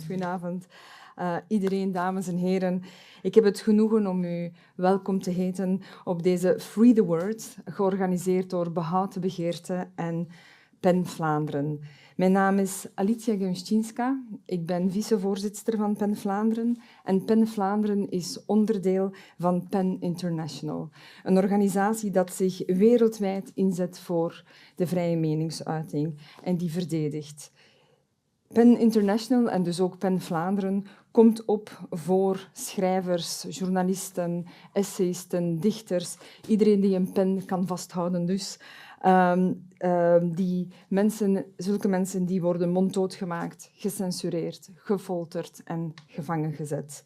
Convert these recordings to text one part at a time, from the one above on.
Goedenavond, iedereen, dames en heren. Ik heb het genoegen om u welkom te heten op deze Free the Word, georganiseerd door Behoud de Begeerte en PEN Vlaanderen. Mijn naam is Alicia Geuszczynska. Ik ben vicevoorzitter van PEN Vlaanderen en PEN Vlaanderen is onderdeel van PEN International, een organisatie dat zich wereldwijd inzet voor de vrije meningsuiting en die verdedigt. PEN International en dus ook PEN Vlaanderen komt op voor schrijvers, journalisten, essayisten, dichters, iedereen die een pen kan vasthouden dus. Zulke mensen die worden monddood gemaakt, gecensureerd, gefolterd en gevangen gezet.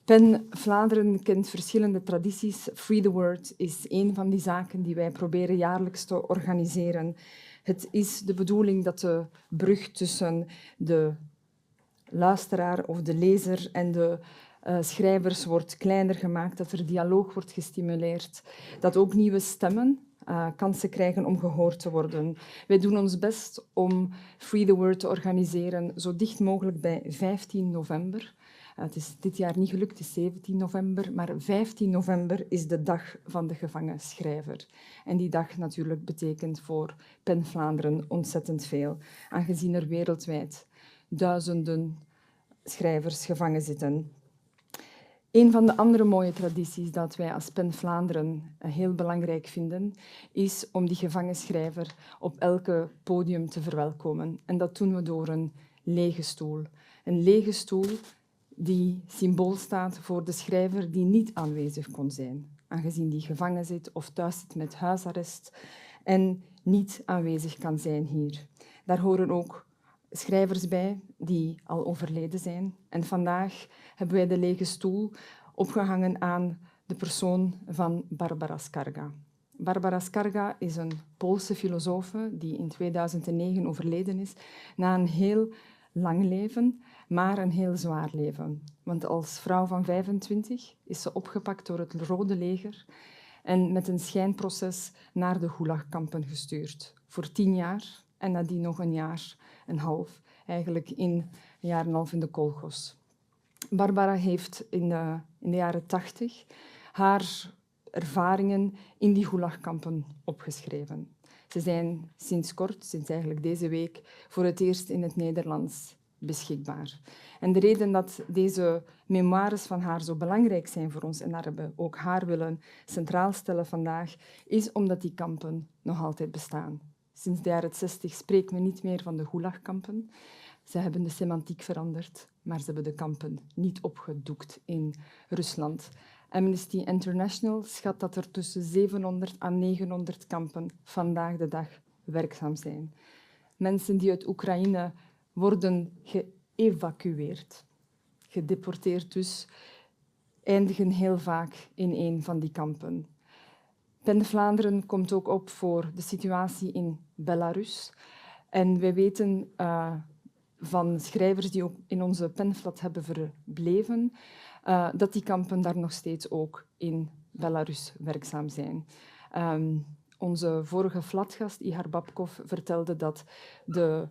PEN Vlaanderen kent verschillende tradities. Free the Word is een van die zaken die wij proberen jaarlijks te organiseren. Het is de bedoeling dat de brug tussen de luisteraar of de lezer en de schrijvers wordt kleiner gemaakt, dat er dialoog wordt gestimuleerd, dat ook nieuwe stemmen kansen krijgen om gehoord te worden. Wij doen ons best om Free the Word te organiseren zo dicht mogelijk bij 15 november. Het is dit jaar niet gelukt, het is 17 november, maar 15 november is de dag van de gevangen schrijver. En die dag natuurlijk betekent voor PEN Vlaanderen ontzettend veel, aangezien er wereldwijd duizenden schrijvers gevangen zitten. Een van de andere mooie tradities dat wij als PEN Vlaanderen heel belangrijk vinden, is om die gevangen schrijver op elke podium te verwelkomen. En dat doen we door een lege stoel. Een lege stoel die symbool staat voor de schrijver die niet aanwezig kon zijn, aangezien die gevangen zit of thuis zit met huisarrest en niet aanwezig kan zijn hier. Daar horen ook schrijvers bij die al overleden zijn. En vandaag hebben wij de lege stoel opgehangen aan de persoon van Barbara Skarga. Barbara Skarga is een Poolse filosofe die in 2009 overleden is na een heel lang leven, maar een heel zwaar leven. Want als vrouw van 25 is ze opgepakt door het Rode Leger en met een schijnproces naar de gulagkampen gestuurd. Voor 10 jaar en nadien nog een jaar en een half, eigenlijk een jaar en een half in de kolkos. Barbara heeft in de jaren 80 haar ervaringen in die gulagkampen opgeschreven. Ze zijn sinds kort, sinds eigenlijk deze week, voor het eerst in het Nederlands beschikbaar. En de reden dat deze memoires van haar zo belangrijk zijn voor ons en dat we ook haar willen centraal stellen vandaag, is omdat die kampen nog altijd bestaan. Sinds de jaren 60 spreken we niet meer van de gulagkampen. Ze hebben de semantiek veranderd, maar ze hebben de kampen niet opgedoekt in Rusland. Amnesty International schat dat er tussen 700 en 900 kampen vandaag de dag werkzaam zijn. Mensen die uit Oekraïne worden geëvacueerd, gedeporteerd dus, eindigen heel vaak in een van die kampen. PEN Vlaanderen komt ook op voor de situatie in Belarus. En wij weten van schrijvers die ook in onze penvlat hebben verbleven, dat die kampen daar nog steeds ook in Belarus werkzaam zijn. Onze vorige flatgast, Ihar Babkov, vertelde dat de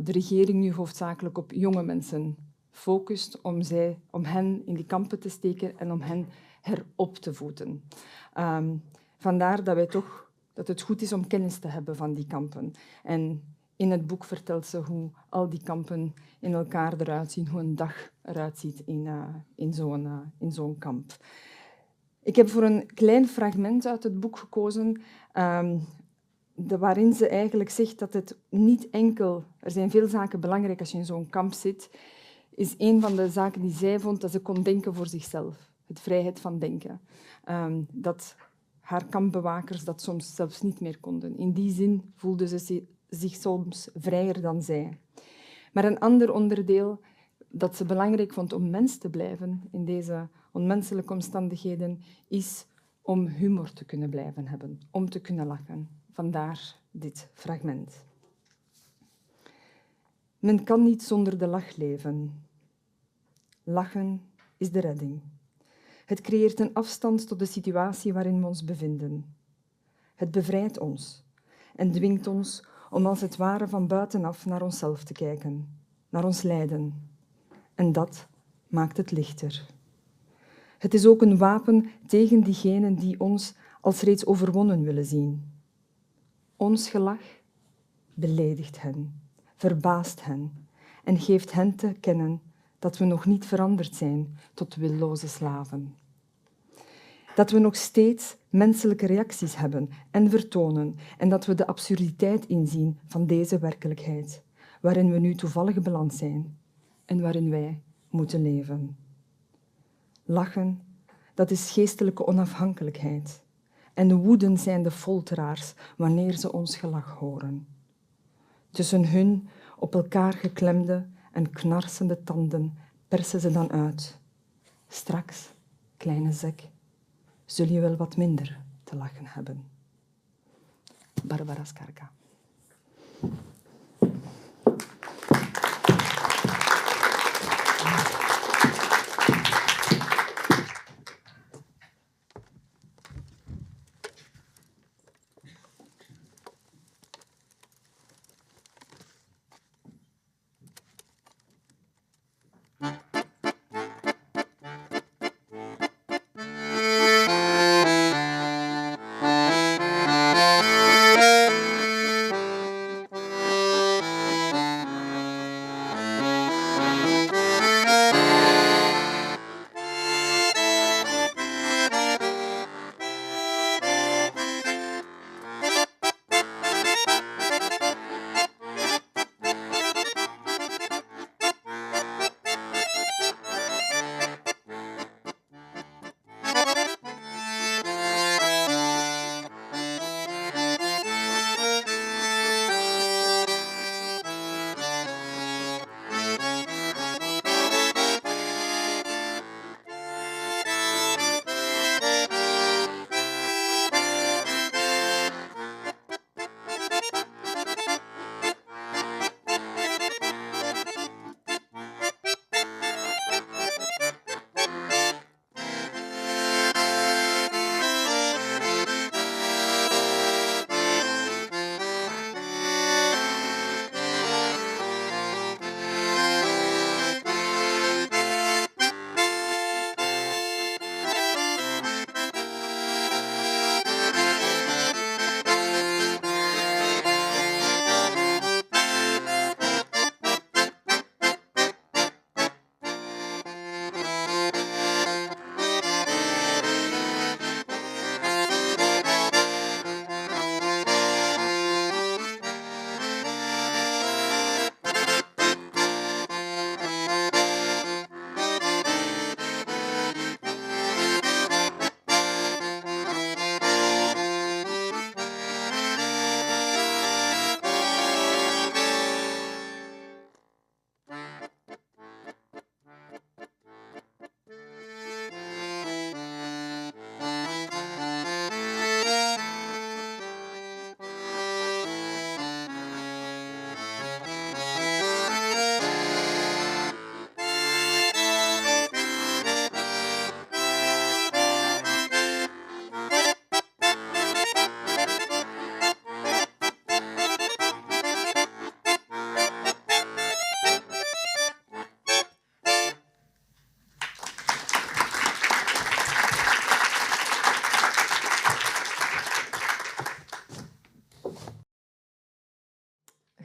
regering nu hoofdzakelijk op jonge mensen focust om hen in die kampen te steken en om hen herop te voeden. Vandaar dat het goed is om kennis te hebben van die kampen. En in het boek vertelt ze hoe al die kampen in elkaar eruit zien, hoe een dag eruit ziet in zo'n kamp. Ik heb voor een klein fragment uit het boek gekozen, waarin ze eigenlijk zegt dat het niet enkel... Er zijn veel zaken belangrijk als je in zo'n kamp zit. Is een van de zaken die zij vond dat ze kon denken voor zichzelf. Het vrijheid van denken. Dat haar kampbewakers dat soms zelfs niet meer konden. In die zin voelde ze zich soms vrijer dan zij. Maar een ander onderdeel dat ze belangrijk vond om mens te blijven in deze onmenselijke omstandigheden, is om humor te kunnen blijven hebben, om te kunnen lachen. Vandaar dit fragment. Men kan niet zonder de lach leven. Lachen is de redding. Het creëert een afstand tot de situatie waarin we ons bevinden. Het bevrijdt ons en dwingt ons om als het ware van buitenaf naar onszelf te kijken, naar ons lijden, En dat maakt het lichter. Het is ook een wapen tegen diegenen die ons als reeds overwonnen willen zien. Ons gelach beledigt hen, verbaast hen en geeft hen te kennen dat we nog niet veranderd zijn tot willoze slaven. Dat we nog steeds menselijke reacties hebben en vertonen en dat we de absurditeit inzien van deze werkelijkheid, waarin we nu toevallig beland zijn en waarin wij moeten leven. Lachen, dat is geestelijke onafhankelijkheid. En woeden zijn de folteraars wanneer ze ons gelach horen. Tussen hun op elkaar geklemde en knarsende tanden persen ze dan uit. Straks, kleine zek, zul je wel wat minder te lachen hebben. Barbara Skarka.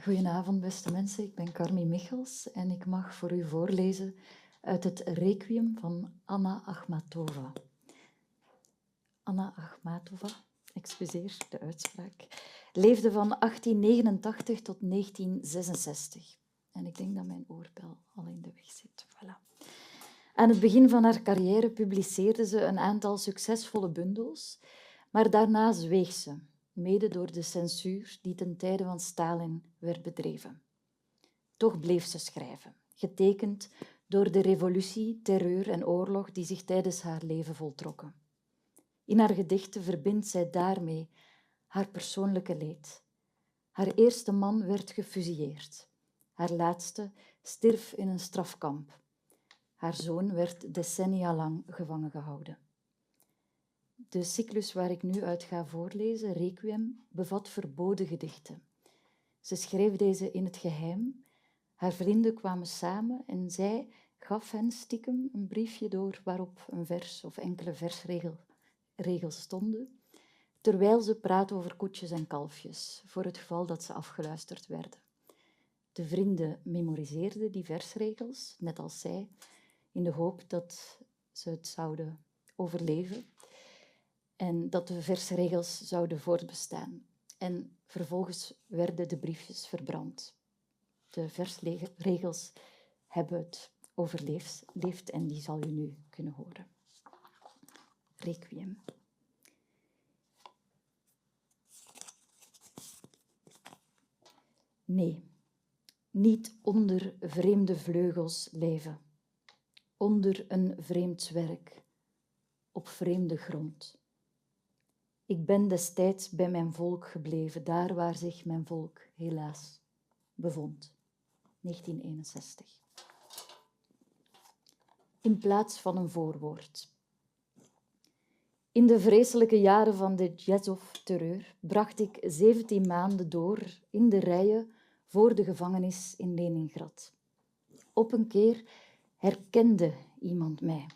Goedenavond, beste mensen. Ik ben Carmien Michels en ik mag voor u voorlezen uit het Requiem van Anna Achmatova. Anna Achmatova, excuseer de uitspraak, leefde van 1889 tot 1966. En ik denk dat mijn oorbel al in de weg zit. Voilà. Aan het begin van haar carrière publiceerde ze een aantal succesvolle bundels, maar daarna zweeg ze, mede door de censuur die ten tijde van Stalin werd bedreven. Toch bleef ze schrijven, getekend door de revolutie, terreur en oorlog die zich tijdens haar leven voltrokken. In haar gedichten verbindt zij daarmee haar persoonlijke leed. Haar eerste man werd gefusilleerd. Haar laatste stierf in een strafkamp. Haar zoon werd decennia lang gevangen gehouden. De cyclus waar ik nu uit ga voorlezen, Requiem, bevat verboden gedichten. Ze schreef deze in het geheim. Haar vrienden kwamen samen en zij gaf hen stiekem een briefje door waarop een vers of enkele versregels stonden, terwijl ze praten over koetjes en kalfjes, voor het geval dat ze afgeluisterd werden. De vrienden memoriseerden die versregels, net als zij, in de hoop dat ze het zouden overleven en dat de versregels zouden voortbestaan. En vervolgens werden de briefjes verbrand. De versregels hebben het overleefd en die zal u nu kunnen horen. Requiem. Nee, niet onder vreemde vleugels leven, onder een vreemd zwerk, op vreemde grond. Ik ben destijds bij mijn volk gebleven, daar waar zich mijn volk helaas bevond. 1961. In plaats van een voorwoord. In de vreselijke jaren van de Jazov-terreur bracht ik 17 maanden door in de rijen voor de gevangenis in Leningrad. Op een keer herkende iemand mij.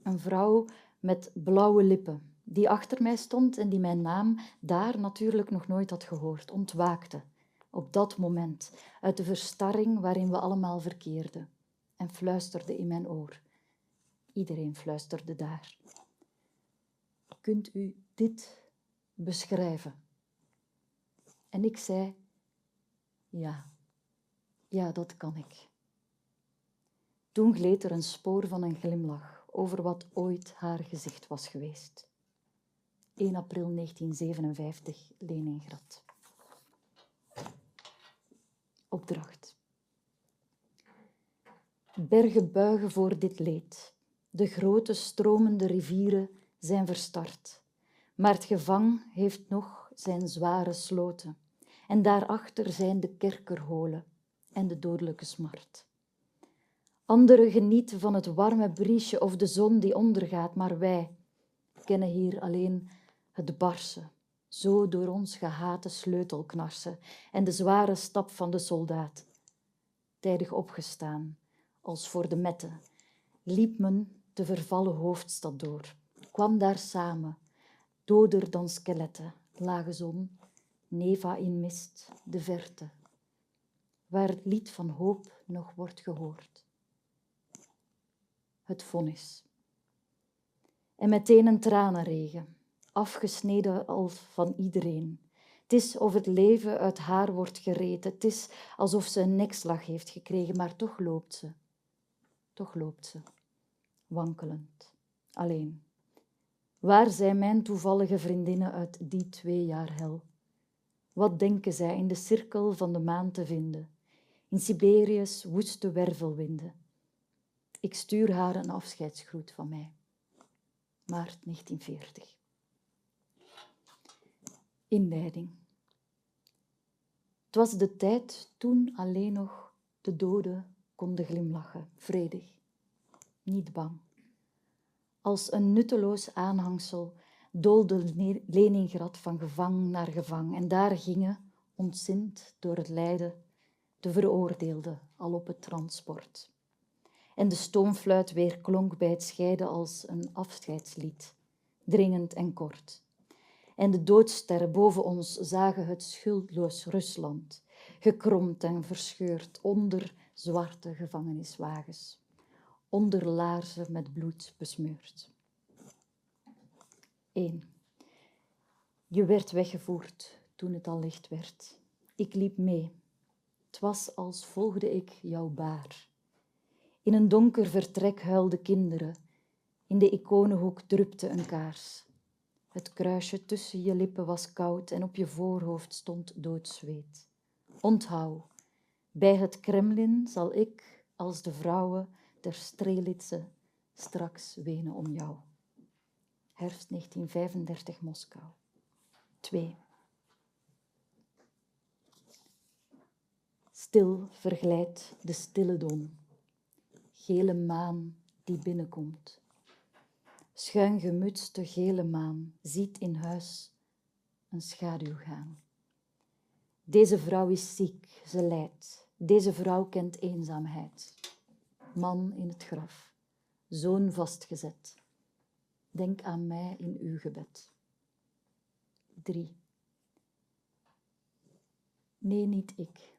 Een vrouw met blauwe lippen, die achter mij stond en die mijn naam daar natuurlijk nog nooit had gehoord, ontwaakte op dat moment uit de verstarring waarin we allemaal verkeerden en fluisterde in mijn oor. Iedereen fluisterde daar. Kunt u dit beschrijven? En ik zei, ja, dat kan ik. Toen gleed er een spoor van een glimlach over wat ooit haar gezicht was geweest. 1 april 1957, Leningrad. Opdracht. Bergen buigen voor dit leed. De grote stromende rivieren zijn verstard. Maar het gevang heeft nog zijn zware sloten. En daarachter zijn de kerkerholen en de dodelijke smart. Anderen genieten van het warme briesje of de zon die ondergaat, maar wij kennen hier alleen het barsen, zo door ons gehate sleutelknarsen en de zware stap van de soldaat. Tijdig opgestaan, als voor de mette, liep men de vervallen hoofdstad door, kwam daar samen, doder dan skeletten, lage zon, neva in mist, de verte, waar het lied van hoop nog wordt gehoord. Het vonnis. En meteen een tranenregen, afgesneden al van iedereen. Het is of het leven uit haar wordt gereten. Het is alsof ze een nekslag heeft gekregen, maar toch loopt ze. Toch loopt ze, wankelend, alleen. Waar zijn mijn toevallige vriendinnen uit die 2 jaar hel? Wat denken zij in de cirkel van de maan te vinden? In Siberië's woeste wervelwinden. Ik stuur haar een afscheidsgroet van mij. Maart 1940. Inleiding. Het was de tijd toen alleen nog de doden konden glimlachen, vredig, niet bang. Als een nutteloos aanhangsel doolde Leningrad van gevang naar gevang en daar gingen, ontzint door het lijden, de veroordeelden al op het transport. En de stoomfluit weerklonk bij het scheiden als een afscheidslied, dringend en kort. En de doodsterren boven ons zagen het schuldloos Rusland, gekromd en verscheurd onder zwarte gevangeniswagens, onder laarzen met bloed besmeurd. 1. Je werd weggevoerd toen het al licht werd. Ik liep mee. Het was als volgde ik jouw baar. In een donker vertrek huilden kinderen. In de iconenhoek drupte een kaars. Het kruisje tussen je lippen was koud en op je voorhoofd stond doodzweet. Onthoud, bij het Kremlin zal ik, als de vrouwen der Strelitse, straks wenen om jou. Herfst 1935, Moskou. 2. Stil verglijdt de stille don. Gele maan die binnenkomt. Schuin gemutste gele maan ziet in huis een schaduw gaan. Deze vrouw is ziek, ze lijdt. Deze vrouw kent eenzaamheid. man in het graf, zoon vastgezet. Denk aan mij in uw gebed. 3. Nee, niet ik.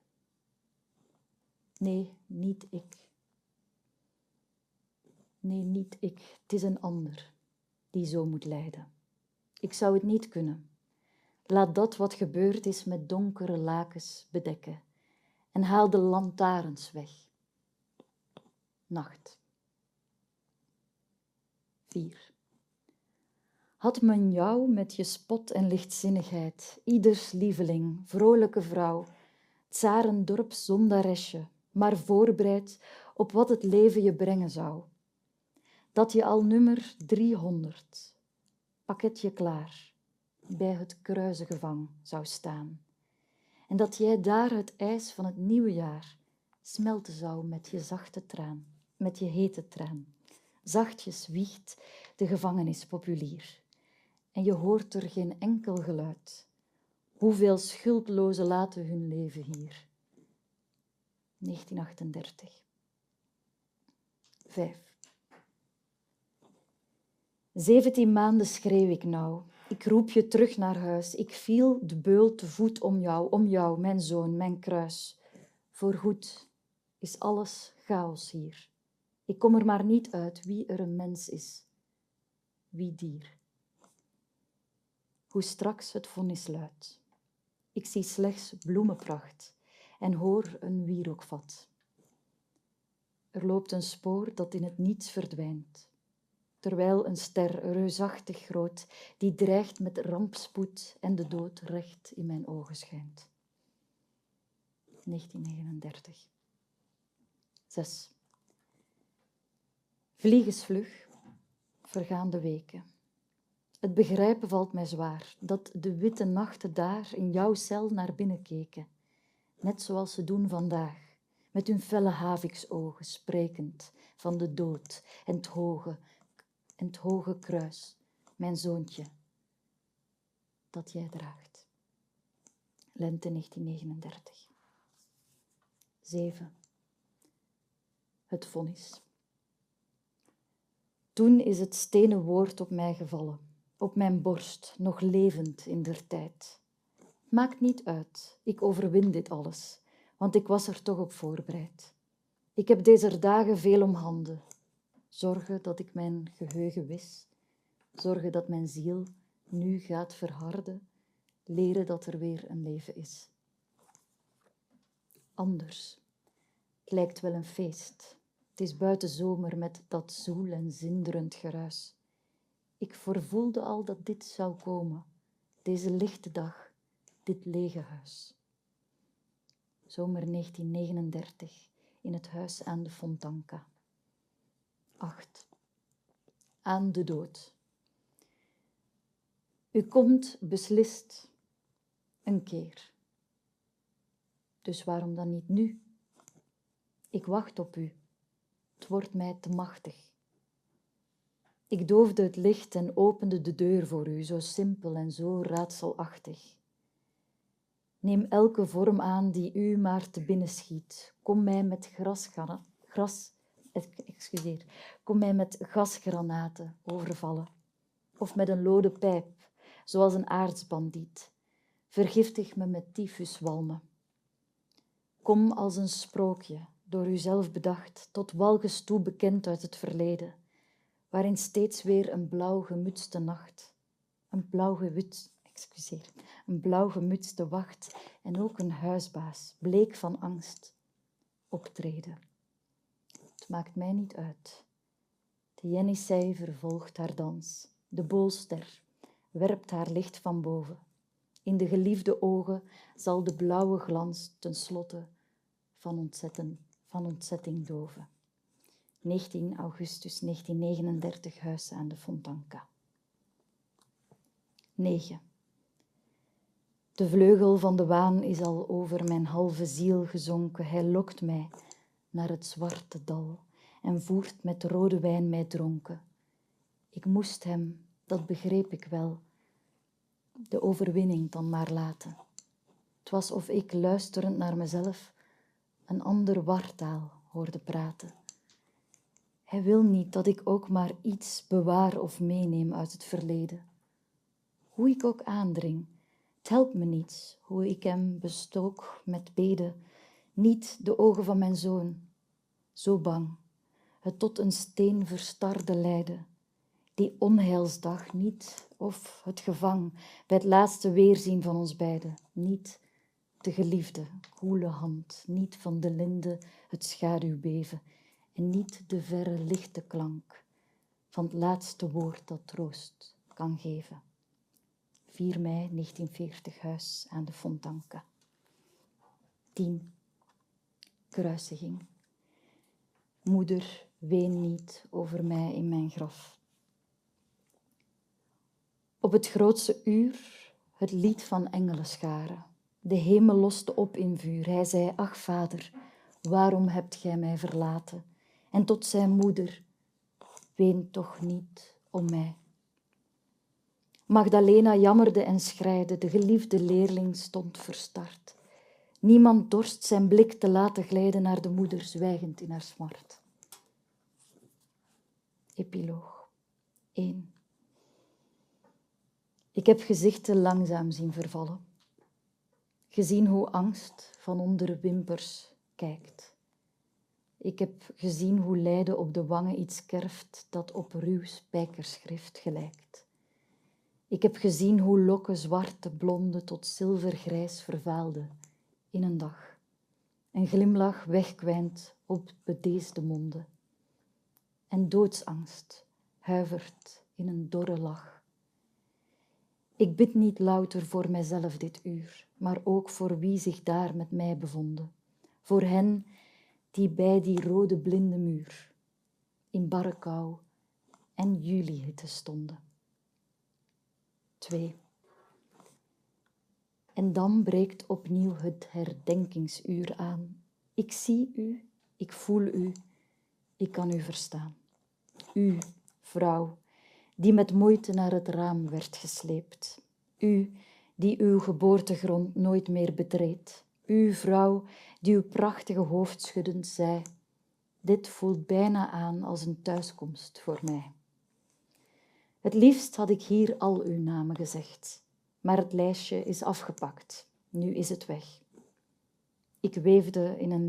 Nee, niet ik. Nee, niet ik. Het is een ander die zo moet lijden. Ik zou het niet kunnen. Laat dat wat gebeurd is met donkere lakens bedekken en haal de lantaarns weg. Nacht. 4. Had men jou met je spot en lichtzinnigheid, ieders lieveling, vrolijke vrouw, tsarendorp zondaresje, maar voorbereid op wat het leven je brengen zou. Dat je al nummer 300, pakketje klaar, bij het kruisengevang zou staan. En dat jij daar het ijs van het nieuwe jaar smelten zou met je zachte traan, met je hete traan. Zachtjes wiegt de gevangenis populier. En je hoort er geen enkel geluid. Hoeveel schuldlozen laten hun leven hier. 1938. 5. 17 maanden schreeuw ik nou. Ik roep je terug naar huis. Ik viel de beul te voet om jou, mijn zoon, mijn kruis. Voorgoed is alles chaos hier. Ik kom er maar niet uit wie er een mens is, wie dier. Hoe straks het vonnis luidt. Ik zie slechts bloemenpracht en hoor een wierookvat. Er loopt een spoor dat in het niets verdwijnt, terwijl een ster reusachtig groot, die dreigt met rampspoed en de dood recht in mijn ogen schijnt. 1939. 6. Vliegensvlug, vergaande weken. Het begrijpen valt mij zwaar, dat de witte nachten daar in jouw cel naar binnen keken, net zoals ze doen vandaag, met hun felle haviksogen sprekend van de dood en het hoge kruis, mijn zoontje, dat jij draagt. Lente 1939. 7. Het vonnis. Toen is het stenen woord op mij gevallen, op mijn borst, nog levend indertijd. Maakt niet uit, ik overwin dit alles, want ik was er toch op voorbereid. Ik heb deze dagen veel om handen. Zorgen dat ik mijn geheugen wis, zorgen dat mijn ziel nu gaat verharden, leren dat er weer een leven is. Anders. Het lijkt wel een feest. Het is buiten zomer met dat zoel en zinderend geruis. Ik vervoelde al dat dit zou komen, deze lichte dag, dit lege huis. Zomer 1939, in het huis aan de Fontanka. 8. Aan de dood. U komt beslist een keer. Dus waarom dan niet nu? Ik wacht op u. Het wordt mij te machtig. Ik doofde het licht en opende de deur voor u, zo simpel en zo raadselachtig. Neem elke vorm aan die u maar te binnen schiet. Kom mij met gasgranaten overvallen. Of met een lode pijp, zoals een aardsbandiet. Vergiftig me met tyfuswalmen. Kom als een sprookje, door uzelf bedacht, tot walges toe bekend uit het verleden, waarin steeds weer een blauw gemutste nacht, een blauw gemutste wacht en ook een huisbaas, bleek van angst, optreden. Het maakt mij niet uit. De Jenissei vervolgt haar dans. De boolster werpt haar licht van boven. In de geliefde ogen zal de blauwe glans tenslotte van ontzetting doven. 19 augustus 1939, huis aan de Fontanka. 9. De vleugel van de waan is al over mijn halve ziel gezonken. Hij lokt mij naar het zwarte dal en voert met rode wijn mij dronken. Ik moest hem, dat begreep ik wel, de overwinning dan maar laten. Het was of ik, luisterend naar mezelf, een ander wartaal hoorde praten. Hij wil niet dat ik ook maar iets bewaar of meeneem uit het verleden. Hoe ik ook aandring, het helpt me niets hoe ik hem bestook met beden. Niet de ogen van mijn zoon, zo bang, het tot een steen verstarde lijden. Die onheilsdag niet, of het gevang bij het laatste weerzien van ons beiden. Niet de geliefde, koele hand, niet van de linde het schaduwbeven en niet de verre lichte klank van het laatste woord dat troost kan geven. 4 mei 1940, huis aan de Fontanka. 10. Kruisiging. Moeder, ween niet over mij in mijn graf. Op het grootste uur het lied van engelenscharen. De hemel loste op in vuur. Hij zei, ach vader, waarom hebt gij mij verlaten? En tot zijn moeder, ween toch niet om mij. Magdalena jammerde en schreide, de geliefde leerling stond verstard. Niemand dorst zijn blik te laten glijden naar de moeder, zwijgend in haar smart. Epiloog 1. Ik heb gezichten langzaam zien vervallen. Gezien hoe angst van onder wimpers kijkt. Ik heb gezien hoe lijden op de wangen iets kerft dat op ruw spijkerschrift gelijkt. Ik heb gezien hoe lokken zwarte blonde tot zilvergrijs vervaalden in een dag. Een glimlach wegkwijnt op bedeesde monden. En doodsangst huivert in een dorre lach. Ik bid niet louter voor mijzelf dit uur, maar ook voor wie zich daar met mij bevonden. Voor hen die bij die rode blinde muur in barre kou en julihitte stonden. 2. En dan breekt opnieuw het herdenkingsuur aan. Ik zie u, ik voel u, ik kan u verstaan. U, vrouw, die met moeite naar het raam werd gesleept. U, die uw geboortegrond nooit meer betreedt. U, vrouw, die uw prachtige hoofd schuddend zei, dit voelt bijna aan als een thuiskomst voor mij. Het liefst had ik hier al uw namen gezegd, maar het lijstje is afgepakt. Nu is het weg. Ik weefde een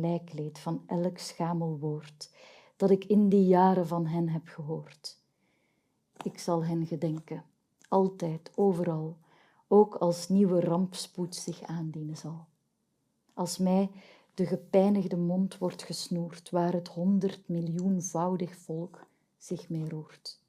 lijkkleed van elk schamel woord dat ik in die jaren van hen heb gehoord. Ik zal hen gedenken, altijd, overal, ook als nieuwe rampspoed zich aandienen zal. Als mij de gepijnigde mond wordt gesnoerd, waar het 100 miljoenvoudig volk zich mee roert.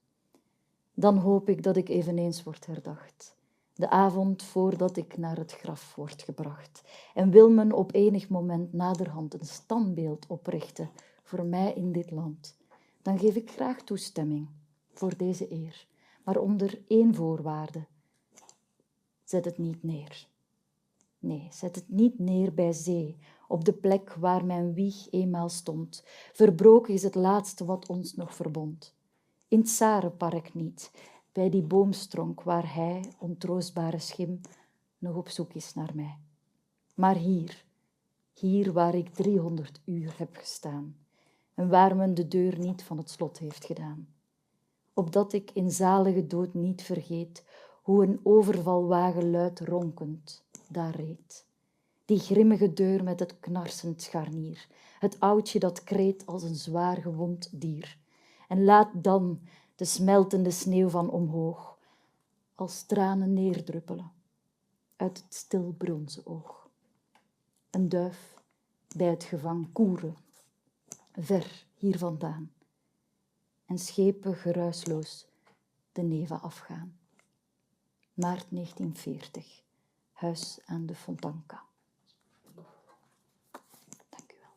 Dan hoop ik dat ik eveneens word herdacht, de avond voordat ik naar het graf word gebracht, en wil men op enig moment naderhand een standbeeld oprichten voor mij in dit land. Dan geef ik graag toestemming voor deze eer, maar onder 1 voorwaarde. Zet het niet neer. Nee, zet het niet neer bij zee, op de plek waar mijn wieg eenmaal stond. Verbroken is het laatste wat ons nog verbond. In het Zarenpark niet, bij die boomstronk waar hij, ontroostbare schim, nog op zoek is naar mij. Maar hier waar ik 300 uur heb gestaan en waar men de deur niet van het slot heeft gedaan. Opdat ik in zalige dood niet vergeet hoe een overvalwagen luid ronkend daar reed. Die grimmige deur met het knarsend scharnier, het oudje dat kreet als een zwaar gewond dier. En laat dan de smeltende sneeuw van omhoog als tranen neerdruppelen uit het stil bronzen oog. Een duif bij het gevang koeren, ver hier vandaan. En schepen geruisloos de neven afgaan. Maart 1940, huis aan de Fontanka. Dank u wel.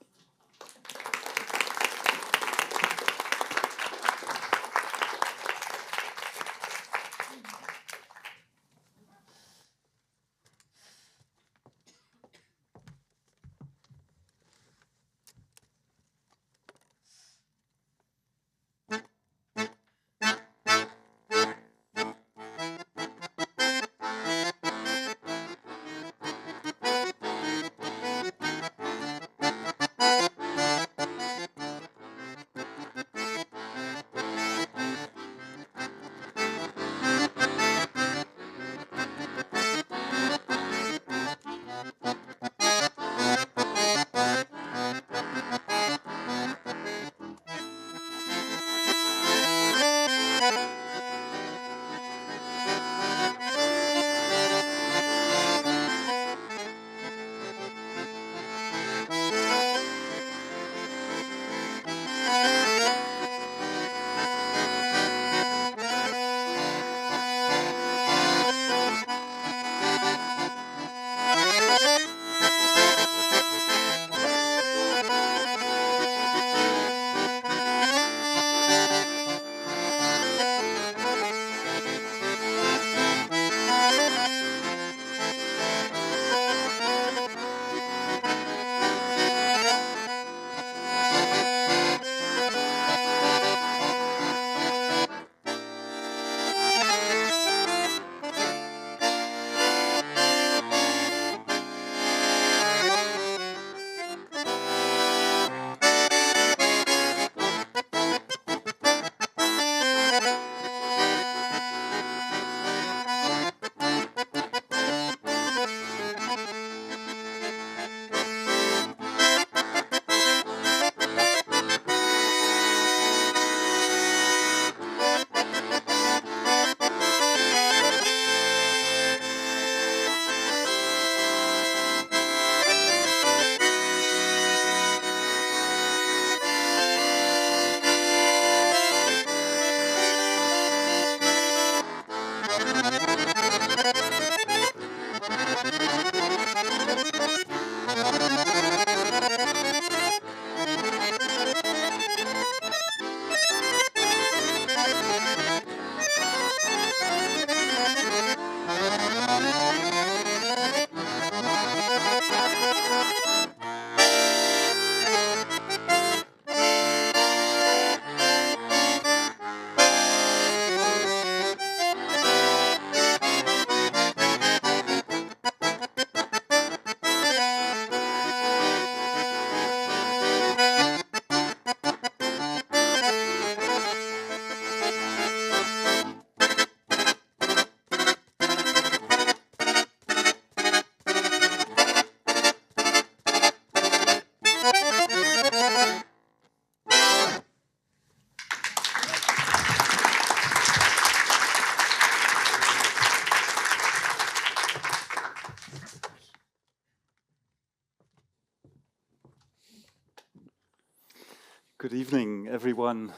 Good evening, everyone.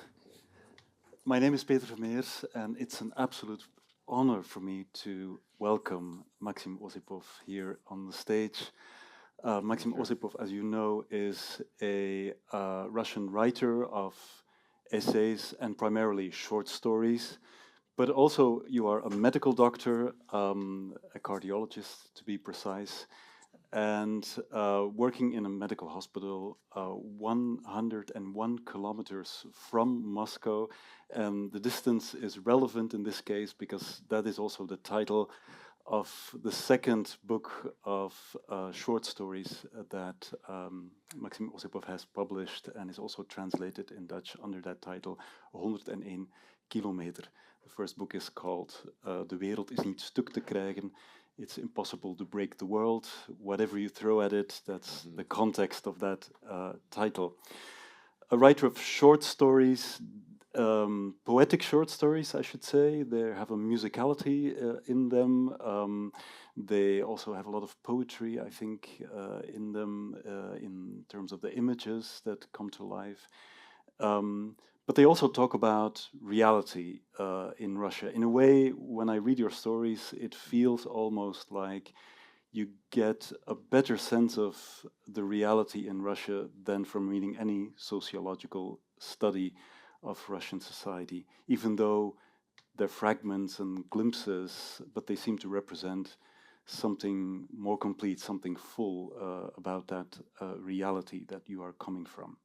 My name is Peter Vermeersch, and it's an absolute honor for me to welcome Maxim Osipov here on the stage. Maxim Osipov, as you know, is a Russian writer of essays and primarily short stories, but also you are a medical doctor, a cardiologist to be precise, and working in a medical hospital 101 kilometers from Moscow. And the distance is relevant in this case because that is also the title of the second book of short stories that Maxim Osipov has published and is also translated in Dutch under that title, 101 kilometer. The first book is called De wereld is niet stuk te krijgen. It's impossible to break the world. Whatever you throw at it, that's the context of that title. A writer of short stories, poetic short stories, I should say. They have a musicality in them. They also have a lot of poetry, I think, in them, in terms of the images that come to life. But they also talk about reality in Russia. In a way, when I read your stories, it feels almost like you get a better sense of the reality in Russia than from reading any sociological study of Russian society, even though they're fragments and glimpses, but they seem to represent something more complete, something full about that reality that you are coming from.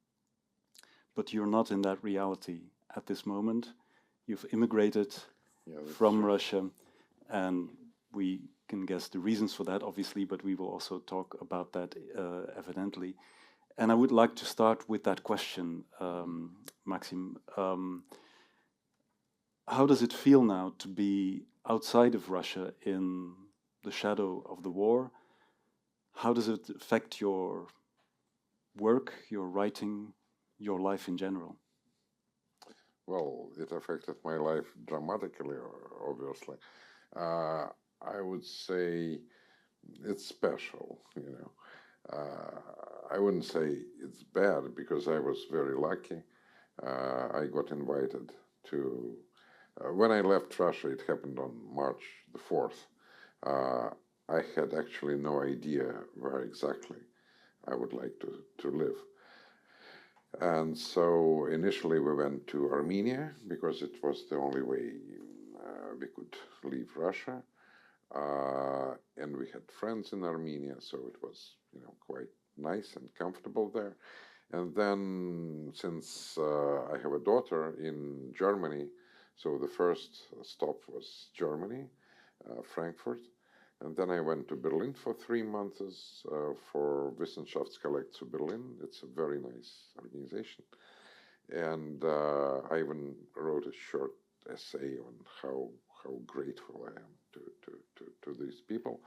But you're not in that reality at this moment. You've immigrated from Russia, and we can guess the reasons for that, obviously, but we will also talk about that evidently. And I would like to start with that question, Maxim. How does it feel now to be outside of Russia in the shadow of the war? How does it affect your work, your writing, your life in general? Well, it affected my life dramatically, obviously. I would say it's special, you know. I wouldn't say it's bad because I was very lucky. I got invited to, when I left Russia, it happened on March the 4th. I had actually no idea where exactly I would like to live. And so initially we went to Armenia because it was the only way we could leave Russia. And we had friends in Armenia, so it was, you know, quite nice and comfortable there. And then since I have a daughter in Germany, so the first stop was Germany, Frankfurt. And then I went to Berlin for 3 months for Wissenschaftskolleg zu Berlin. It's a very nice organization. And I even wrote a short essay on how grateful I am to these people.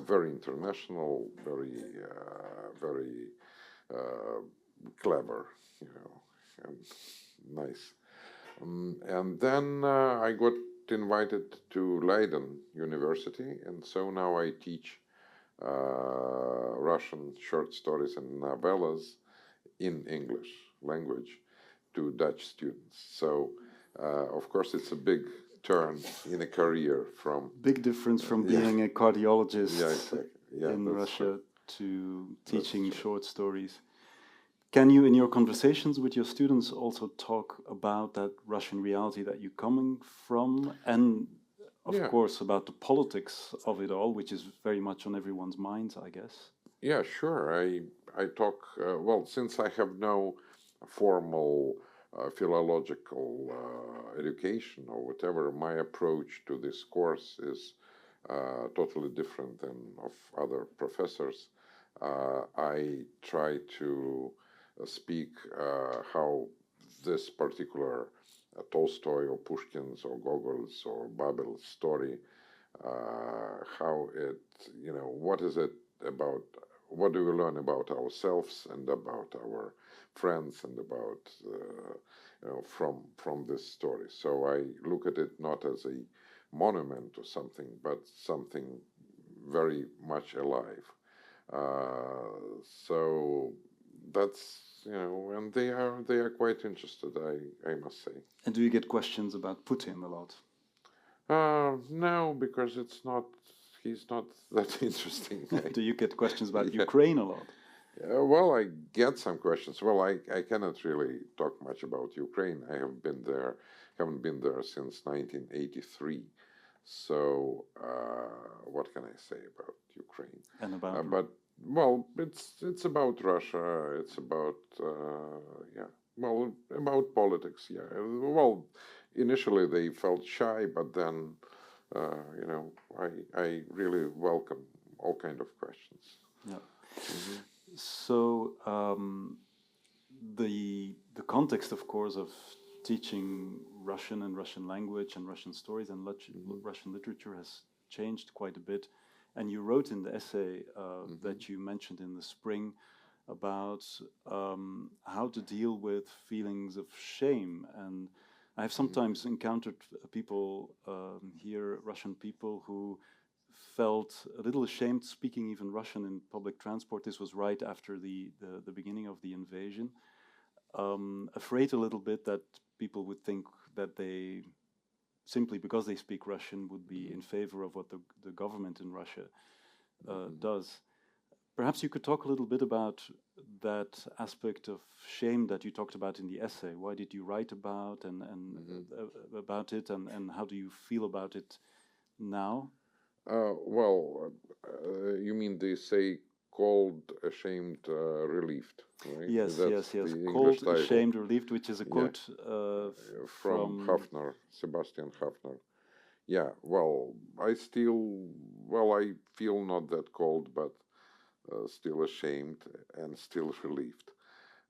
Very international, very clever, you know, and nice. And then I got invited to Leiden University, and so now I teach Russian short stories and novellas in English language to Dutch students. So, of course, it's a big turn in a career from... Big difference from being a cardiologist exactly. in Russia to teaching short stories. Can you, in your conversations with your students, also talk about that Russian reality that you're coming from, and of course about the politics of it all, which is very much on everyone's minds, I guess? Yeah, sure. I talk, well, since I have no formal philological education or whatever, my approach to this course is totally different than of other professors. I try to speak how this particular Tolstoy or Pushkin's or Gogol's or Babel's story, how it, you know, what is it about, what do we learn about ourselves and about our friends and about, you know, from this story. So I look at it not as a monument or something, but something very much alive. So that's, and they are quite interested, I must say. And do you get questions about Putin a lot? No, because he's not that interesting. Do you get questions about Yeah. Ukraine a lot? Well, I get some questions. Well, I cannot really talk much about Ukraine. I haven't been there since 1983. So, what can I say about Ukraine? And about But well, it's about Russia. It's about about politics. Yeah. Well, initially they felt shy, but then I really welcome all kind of questions. yeah. Mhm. So the context, of course, of teaching Russian and Russian language and Russian stories and Russian literature has changed quite a bit. And you wrote in the essay that you mentioned in the spring about how to deal with feelings of shame. And I have sometimes encountered people here, Russian people, who felt a little ashamed speaking even Russian in public transport. This was right after the beginning of the invasion. Afraid a little bit that people would think that they, simply because they speak Russian, would be in favor of what the government in Russia does. Perhaps you could talk a little bit about that aspect of shame that you talked about in the essay. Why did you write about about it, and how do you feel about it now? You mean they say cold, ashamed, relieved, right? Yes, That's yes. the English Cold, title. ashamed, relieved, which is a quote From Hafner, Sebastian Hafner. Yeah, I feel not that cold, but still ashamed and still relieved.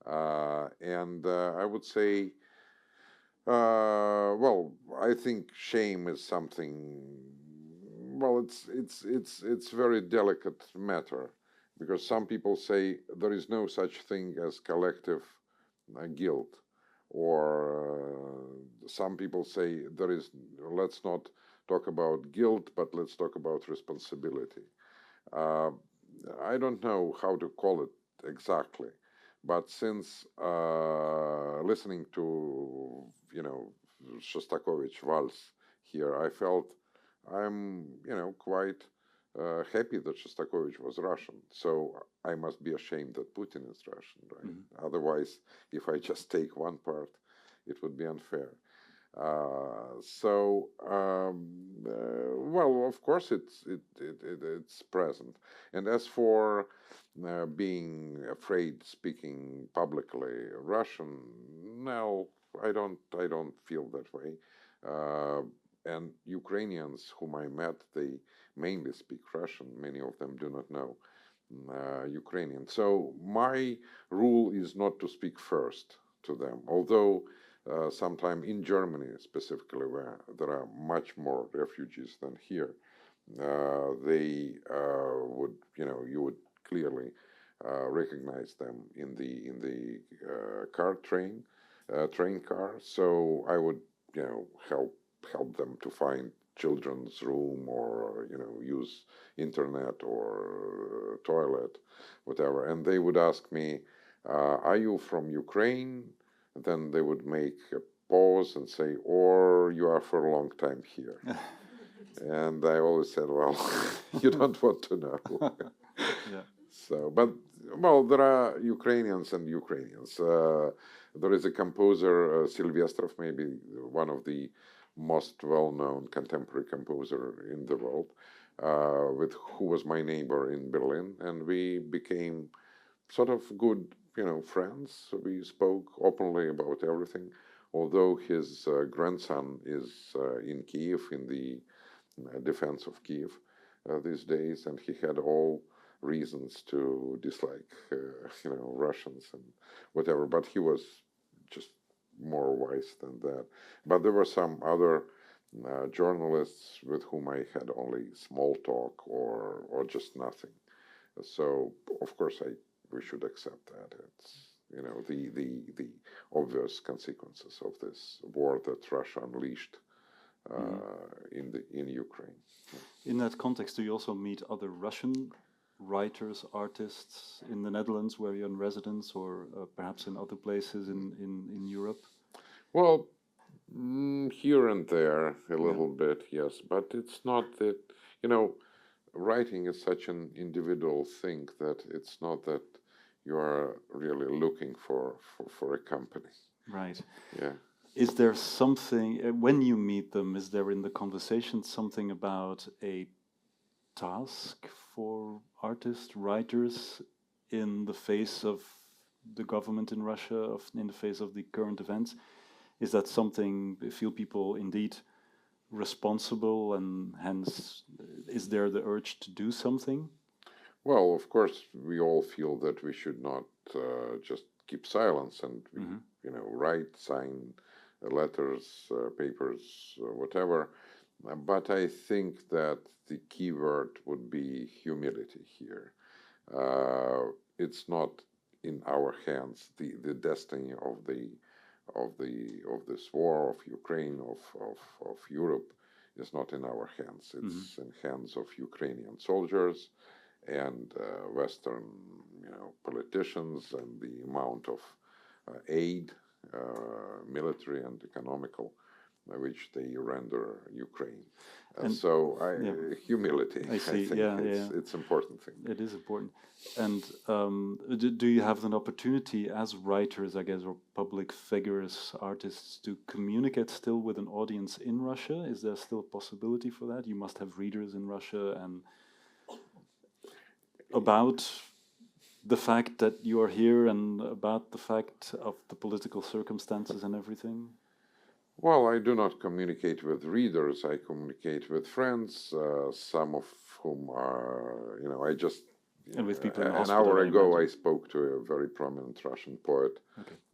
And I would say, I think shame is something. Well, it's very delicate matter, because some people say there is no such thing as collective guilt, or some people say let's not talk about guilt, but let's talk about responsibility. I don't know how to call it exactly, but since listening to Shostakovich Waltz here, I felt I'm quite happy that Shostakovich was Russian. So I must be ashamed that Putin is Russian, right? Otherwise, if I just take one part, it would be unfair. Of course, it's present. And as for being afraid speaking publicly Russian, no, I don't feel that way. And Ukrainians whom I met, they mainly speak Russian. Many of them do not know Ukrainian. So my rule is not to speak first to them, although sometime in Germany specifically, where there are much more refugees than here, they would, you would clearly recognize them in the train car. So I would, help them to find children's room, or use internet or toilet, whatever. And they would ask me, "Are you from Ukraine?" Then they would make a pause and say, "Or you are for a long time here." And I always said, "Well, you don't want to know." Yeah. So, but there are Ukrainians and Ukrainians. There is a composer, Silvestrov, maybe one of the most well-known contemporary composer in the world, who was my neighbor in Berlin, and we became sort of good, friends. We spoke openly about everything. Although his grandson is in Kiev, in the defense of Kiev these days, and he had all reasons to dislike, Russians and whatever. But he was just more wise than that. But there were some other journalists with whom I had only small talk or just nothing. So of course we should accept that. It's the obvious consequences of this war that Russia unleashed in Ukraine. In that context, do you also meet other Russian writers, artists in the Netherlands where you're in residence, or perhaps in other places in Europe? Well, here and there a little bit, yes, but it's not that, writing is such an individual thing that it's not that you are really looking for a company. Right. Yeah. Is there something, when you meet them, is there in the conversation something about a task for artists, writers, in the face of the government in Russia, in the face of the current events? Is that something, feel people indeed responsible, and hence is there the urge to do something? Well, of course, we all feel that we should not just keep silence and write, sign letters, papers, whatever. But I think that the key word would be humility here. It's not in our hands. The destiny of this war, of Ukraine, of Europe, is not in our hands. It's in hands of Ukrainian soldiers and Western, politicians, and the amount of aid, military and economical, which they render Ukraine. Humility, I think, it's important thing. It is important. And do you have an opportunity as writers, I guess, or public figures, artists, to communicate still with an audience in Russia? Is there still a possibility for that? You must have readers in Russia, and about the fact that you are here and about the fact of the political circumstances and everything? Well, I do not communicate with readers. I communicate with friends, some of whom are, I just... And with people in the an hospital, hour ago, I spoke to a very prominent Russian poet,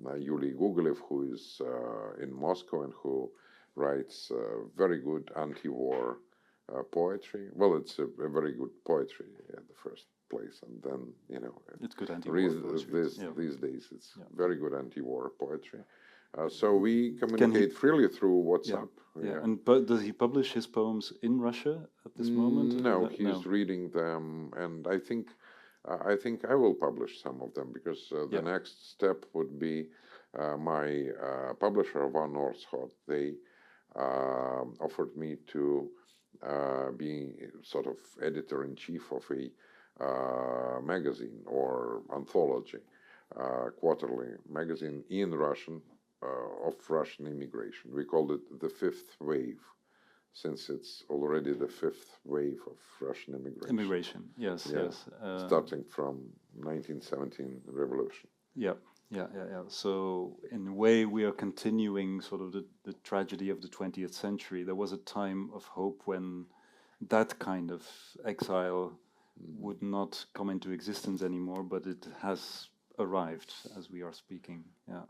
Yuli Gugolev, who is in Moscow and who writes very good anti-war poetry. Well, it's a very good poetry at the first place, and then, it's good anti-war poetry. These days, it's very good anti-war poetry. So we communicate freely through WhatsApp. And does he publish his poems in Russia at this moment? No, he's reading them, and I think I will publish some of them, because the next step would be my publisher, Van Oorschot. They offered me to be sort of editor-in-chief of a magazine or anthology, quarterly magazine in Russian, of Russian immigration. We called it the Fifth Wave, since it's already the fifth wave of Russian immigration. Yes. Starting from 1917 revolution. Yeah. So in a way, we are continuing sort of the tragedy of the 20th century. There was a time of hope when that kind of exile would not come into existence anymore, but it has arrived as we are speaking. Yeah,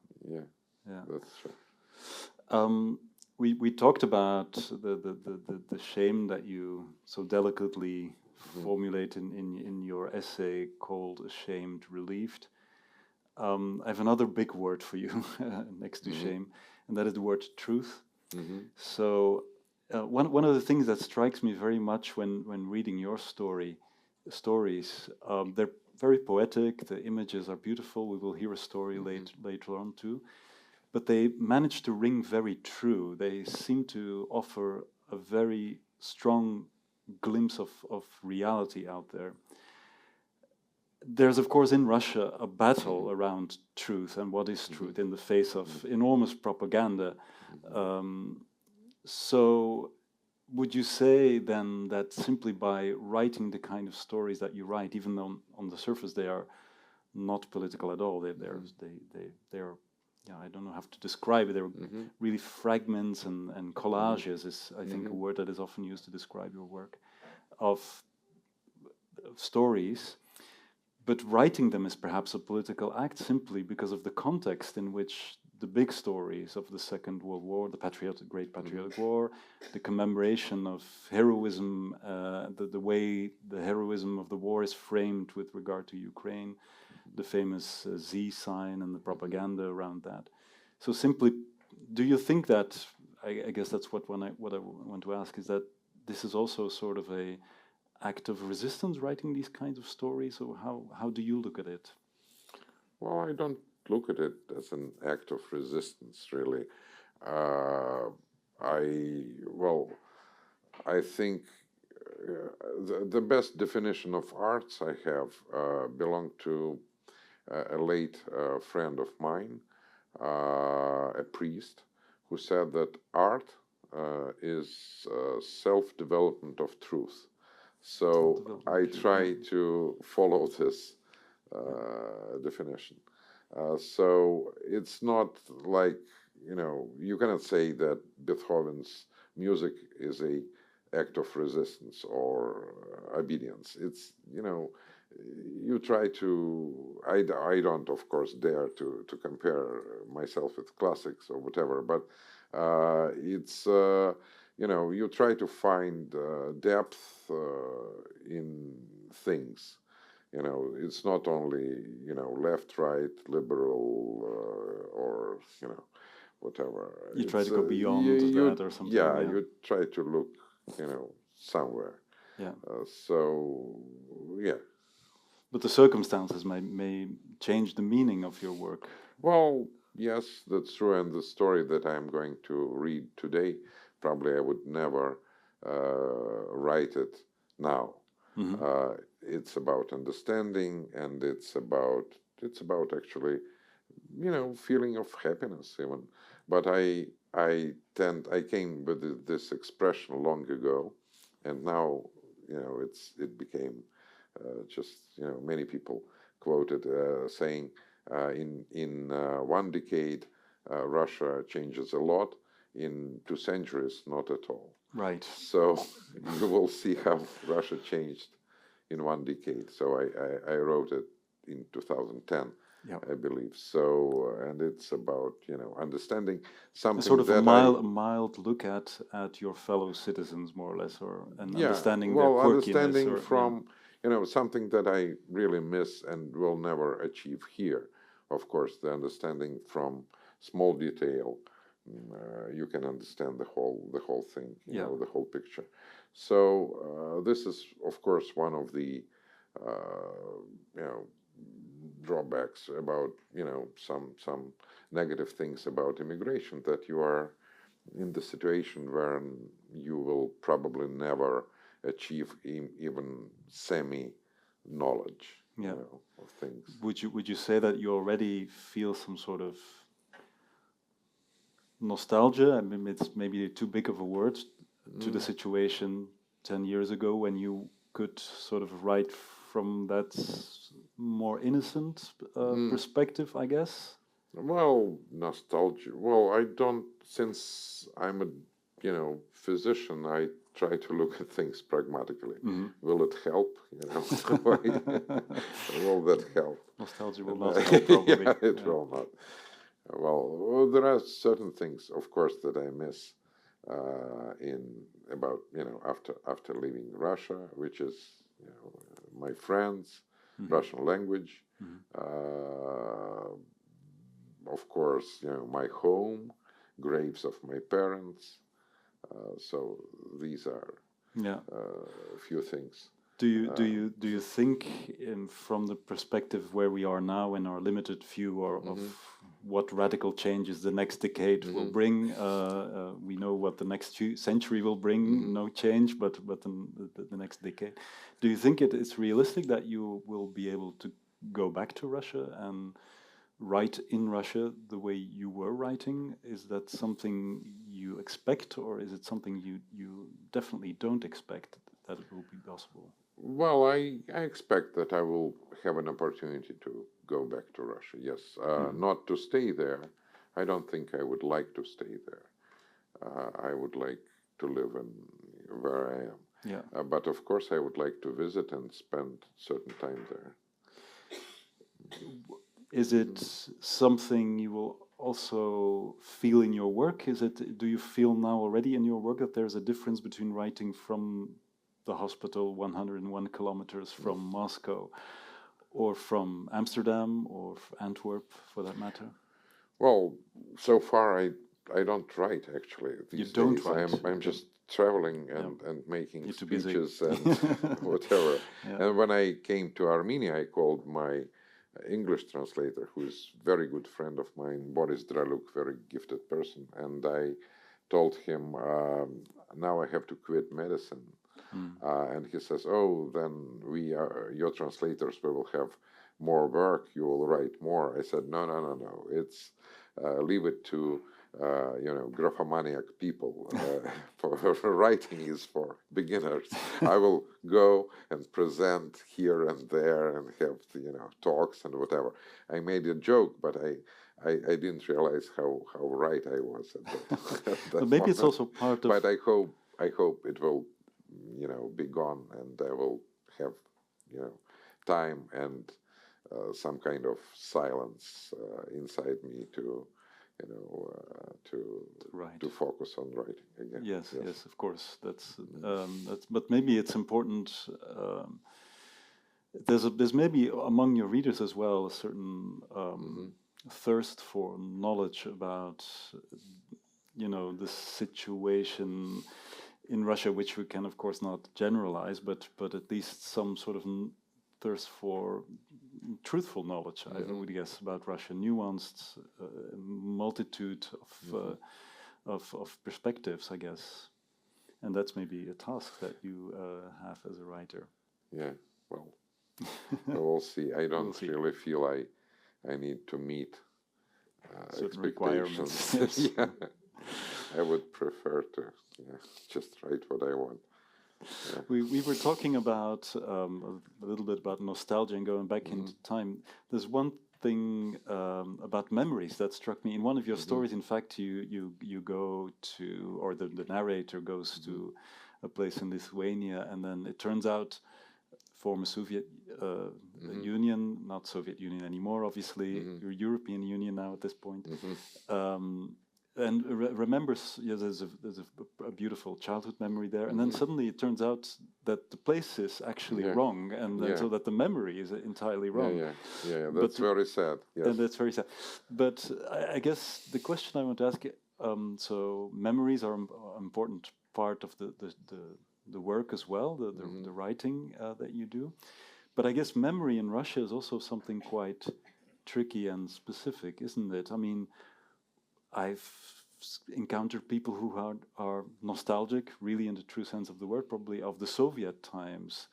that's true. We talked about the shame that you so delicately formulate in your essay called "Ashamed, Relieved." I have another big word for you next to shame, and that is the word truth. So one of the things that strikes me very much when reading your stories, they're very poetic. The images are beautiful. We will hear a story later on too. But they manage to ring very true. They seem to offer a very strong glimpse of reality out there. There's, of course, in Russia a battle around truth and what is truth in the face of enormous propaganda. So would you say then that simply by writing the kind of stories that you write, even though on the surface they are not political at all, they're I don't know how to describe it. They're really fragments and collages is, I think, a word that is often used to describe your work, of stories. But writing them is perhaps a political act simply because of the context in which the big stories of the Second World War, the Great Patriotic War, the commemoration of heroism, the way the heroism of the war is framed with regard to Ukraine, the famous Z sign and the propaganda around that. So simply, do you think that, I guess that's what I want to ask, is that this is also sort of act of resistance writing these kinds of stories, or how do you look at it? Well, I don't look at it as an act of resistance, really. Uh, I think the best definition of arts I have belonged to a late friend of mine, a priest, who said that art is self-development of truth. So I try to follow this definition. So it's not like, you cannot say that Beethoven's music is a act of resistance or obedience. It's, you try to, I don't, of course, dare to compare myself with classics or whatever, but it's, you try to find depth in things. It's not only, left, right, liberal, or, whatever. You try to go beyond that or something. Yeah, you try to look, somewhere. Yeah. So, yeah. But the circumstances may change the meaning of your work. Well, yes, that's true. And the story that I'm going to read today, probably I would never write it now. Mm-hmm. It's about understanding, and it's about actually, feeling of happiness even. But I came with this expression long ago, and now, it became just, many people quoted saying, in 1 decade, Russia changes a lot. In 2 centuries, not at all. Right. So you will see how Russia changed in 1 decade. So I wrote it in 2010, I believe. So, and it's about, understanding something. Sort of that a mild look at your fellow citizens, more or less, or understanding their quirkiness. Understanding from, something that I really miss and will never achieve here. Of course, the understanding from small detail. You can understand the whole thing, the whole picture. So this is, of course, one of the drawbacks about some negative things about immigration, that you are in the situation where you will probably never achieve even semi knowledge of things. Would you say that you already feel some sort of nostalgia? I mean, it's maybe too big of a word, to the situation 10 years ago when you could sort of write from that more innocent perspective, I guess? Well, nostalgia. Well, I don't, since I'm a, physician, I try to look at things pragmatically. Mm-hmm. Will it help? Will that help? Nostalgia will not help, probably. Yeah, it will not. Well, there are certain things, of course, that I miss after leaving Russia, which is my friends, Russian language, of course, my home, graves of my parents. So these are a few things. Do you think, from the perspective where we are now in our limited view of what radical changes the next decade will bring? We know what the next century will bring, no change, but the next decade. Do you think it is realistic that you will be able to go back to Russia and write in Russia the way you were writing? Is that something you expect, or is it something you definitely don't expect that it will be possible? Well, I expect that I will have an opportunity to go back to Russia, yes. Not to stay there. I don't think I would like to stay there. I would like to live where I am. Yeah. But of course I would like to visit and spend certain time there. Is it something you will also feel in your work? Do you feel now already in your work that there's a difference between writing from the hospital 101 kilometers from Moscow, or from Amsterdam, or Antwerp, for that matter? Well, so far don't write actually these don't days. write. I'm just traveling and making You're too busy. speeches and whatever. Yeah. And when I came to Armenia, I called my English translator, who is a very good friend of mine, Boris Draluk, very gifted person, and I told him, now I have to quit medicine. And he says, oh, then your translators will have more work, you will write more. I said, no, it's leave it to graphomaniac people. For writing is for beginners. I will go and present here and there and have talks and whatever. I made a joke, but I didn't realize how right I was at that. At that But maybe it's moment. also part of. But I hope it will be gone, and I will have time and some kind of silence inside me to Right. to focus on writing again. Yes, of course. That's. But maybe it's important. There's maybe among your readers as well a certain thirst for knowledge about the situation in Russia, which we can of course not generalize, but at least some sort of thirst for truthful knowledge, I would guess, about Russia, nuanced multitude of perspectives, I guess, and that's maybe a task that you have as a writer. Yeah, well, we'll see. I don't really feel I need to meet certain expectations. requirements. Yes. Yeah, I would prefer to just write what I want. Yeah. We were talking about a little bit about nostalgia and going back into time. There's one thing about memories that struck me in one of your stories. In fact, you go to, or the narrator goes to a place in Lithuania, and then it turns out former Soviet Union, not Soviet Union anymore, obviously, European Union now at this point. And remembers, there's a beautiful childhood memory there, and then suddenly it turns out that the place is actually wrong, and then so that the memory is entirely wrong. Yeah. That's very sad. Yes. And that's very sad. But I guess the question I want to ask you, so memories are an important part of the work as well, the writing that you do. But I guess memory in Russia is also something quite tricky and specific, isn't it? I mean, I've encountered people who are nostalgic, really in the true sense of the word, probably of the Soviet times.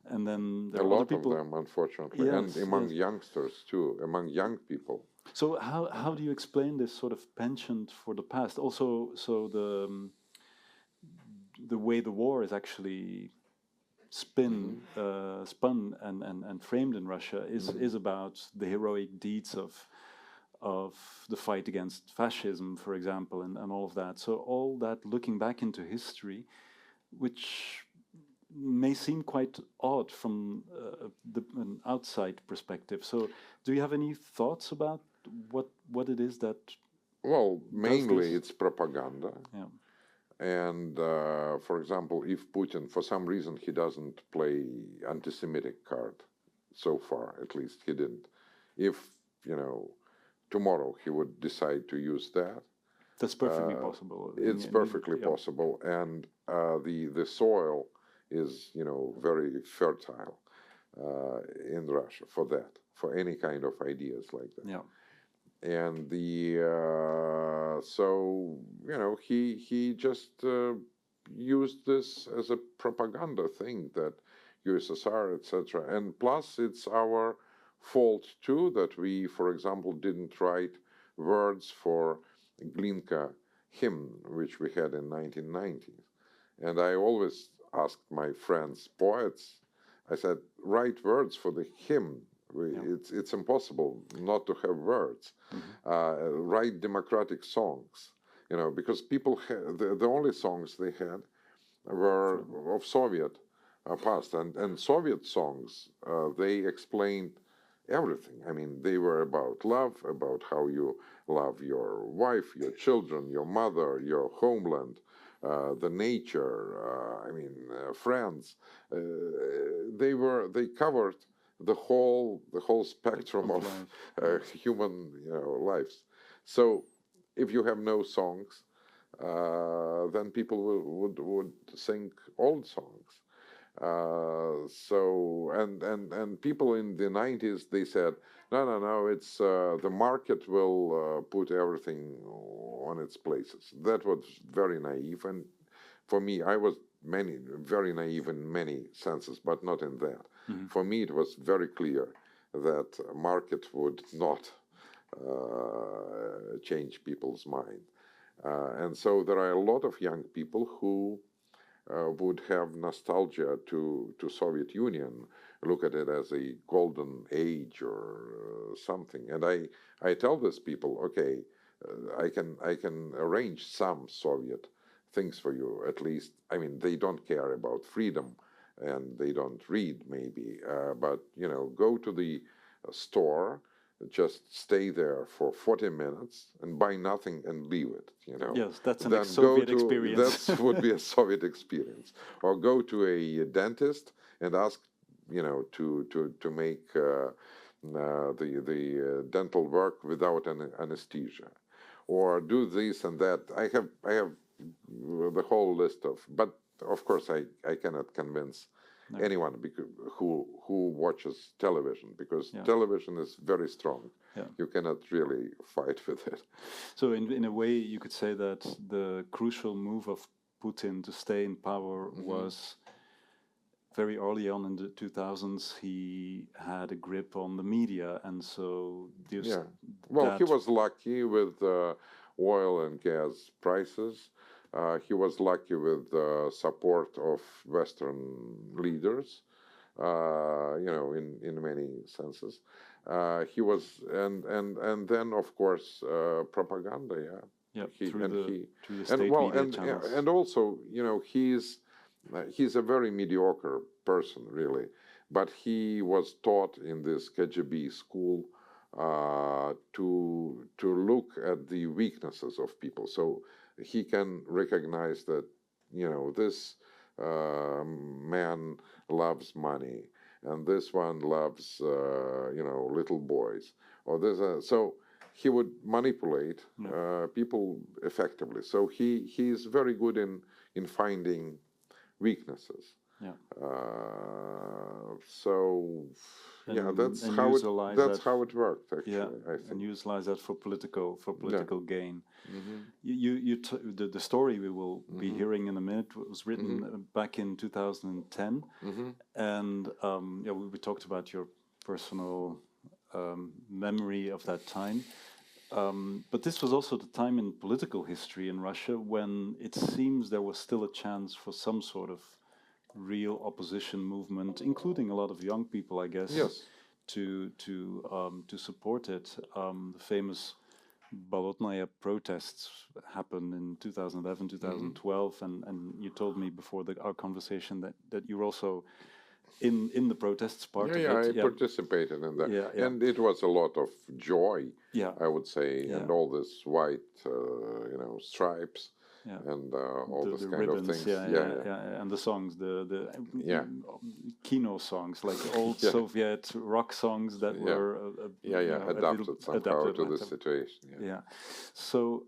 And then there a are lot other people, of them, unfortunately, and among youngsters too, among young people. So how do you explain this sort of penchant for the past? Also, so the way the war is actually spun and framed in Russia is about the heroic deeds of the fight against fascism, for example, and all of that. So all that looking back into history, which may seem quite odd from an outside perspective. So do you have any thoughts about what it is that... Well, mainly it's propaganda. Yeah. And, for example, if Putin, for some reason, he doesn't play anti-Semitic card, so far, at least he didn't. If, tomorrow he would decide to use that. That's perfectly possible. It's perfectly possible. And the soil is, very fertile in Russia for that, for any kind of ideas like that. Yeah. And so he just used this as a propaganda thing that USSR, etc. And plus, it's our fault too that we, for example, didn't write words for Glinka hymn, which we had in 1990s. And I always asked my friends, poets, I said, write words for the hymn. It's impossible not to have words. Write democratic songs, because people the only songs they had were of Soviet past, and Soviet songs they explained everything. I mean, they were about love, about how you love your wife, your children, your mother, your homeland, the nature. Friends. They covered the whole spectrum of human lives. So if you have no songs, then people would sing old songs. And people in the 90s, they said, no, it's the market will put everything on its places. That was very naive, and for me, I was very naive in many senses, but not in that. Mm-hmm. For me, it was very clear that market would not change people's mind. And so there are a lot of young people who would have nostalgia to Soviet Union, look at it as a golden age or something. And I tell these people, okay, I can arrange some Soviet things for you, at least. I mean, they don't care about freedom and they don't read maybe, but, you know, go to the store, just stay there for 40 minutes and buy nothing and leave it, you know. Yes, that's a Soviet experience. That would be a Soviet experience. Or go to a dentist and ask, you know, to make the dental work without anesthesia. Or do this and that. I have the whole list of, but of course I cannot convince anyone who watches television, because television is very strong. Yeah. You cannot really fight with it. So in a way, you could say that the crucial move of Putin to stay in power was very early on in the 2000s. He had a grip on the media, and so well, he was lucky with oil and gas prices. He was lucky with the support of Western leaders, you know, in many senses. He was, and then of course propaganda, through the state media channels. And also, you know, he's a very mediocre person, really, but he was taught in this KGB school to look at the weaknesses of people. So he can recognize that, you know, this man loves money, and this one loves, you know, little boys, or this. So he would manipulate people effectively. So he is very good in finding weaknesses. Yeah. That's how it worked, actually. Yeah, I think. And utilize that for political gain. Mm-hmm. The story we will be hearing in a minute was written back in 2010, and we talked about your personal memory of that time. But this was also the time in political history in Russia when it seems there was still a chance for some sort of real opposition movement, including a lot of young people, I guess, to support it. The famous Bolotnaya protests happened in 2011, 2012, and you told me before our conversation that you're also in the protests part of it. I participated in that. And it was a lot of joy, I would say, and all this white, you know, stripes. And all this kind ribbons, of things. And the songs, the kino songs, like old Soviet rock songs that were adapted somehow to the situation. So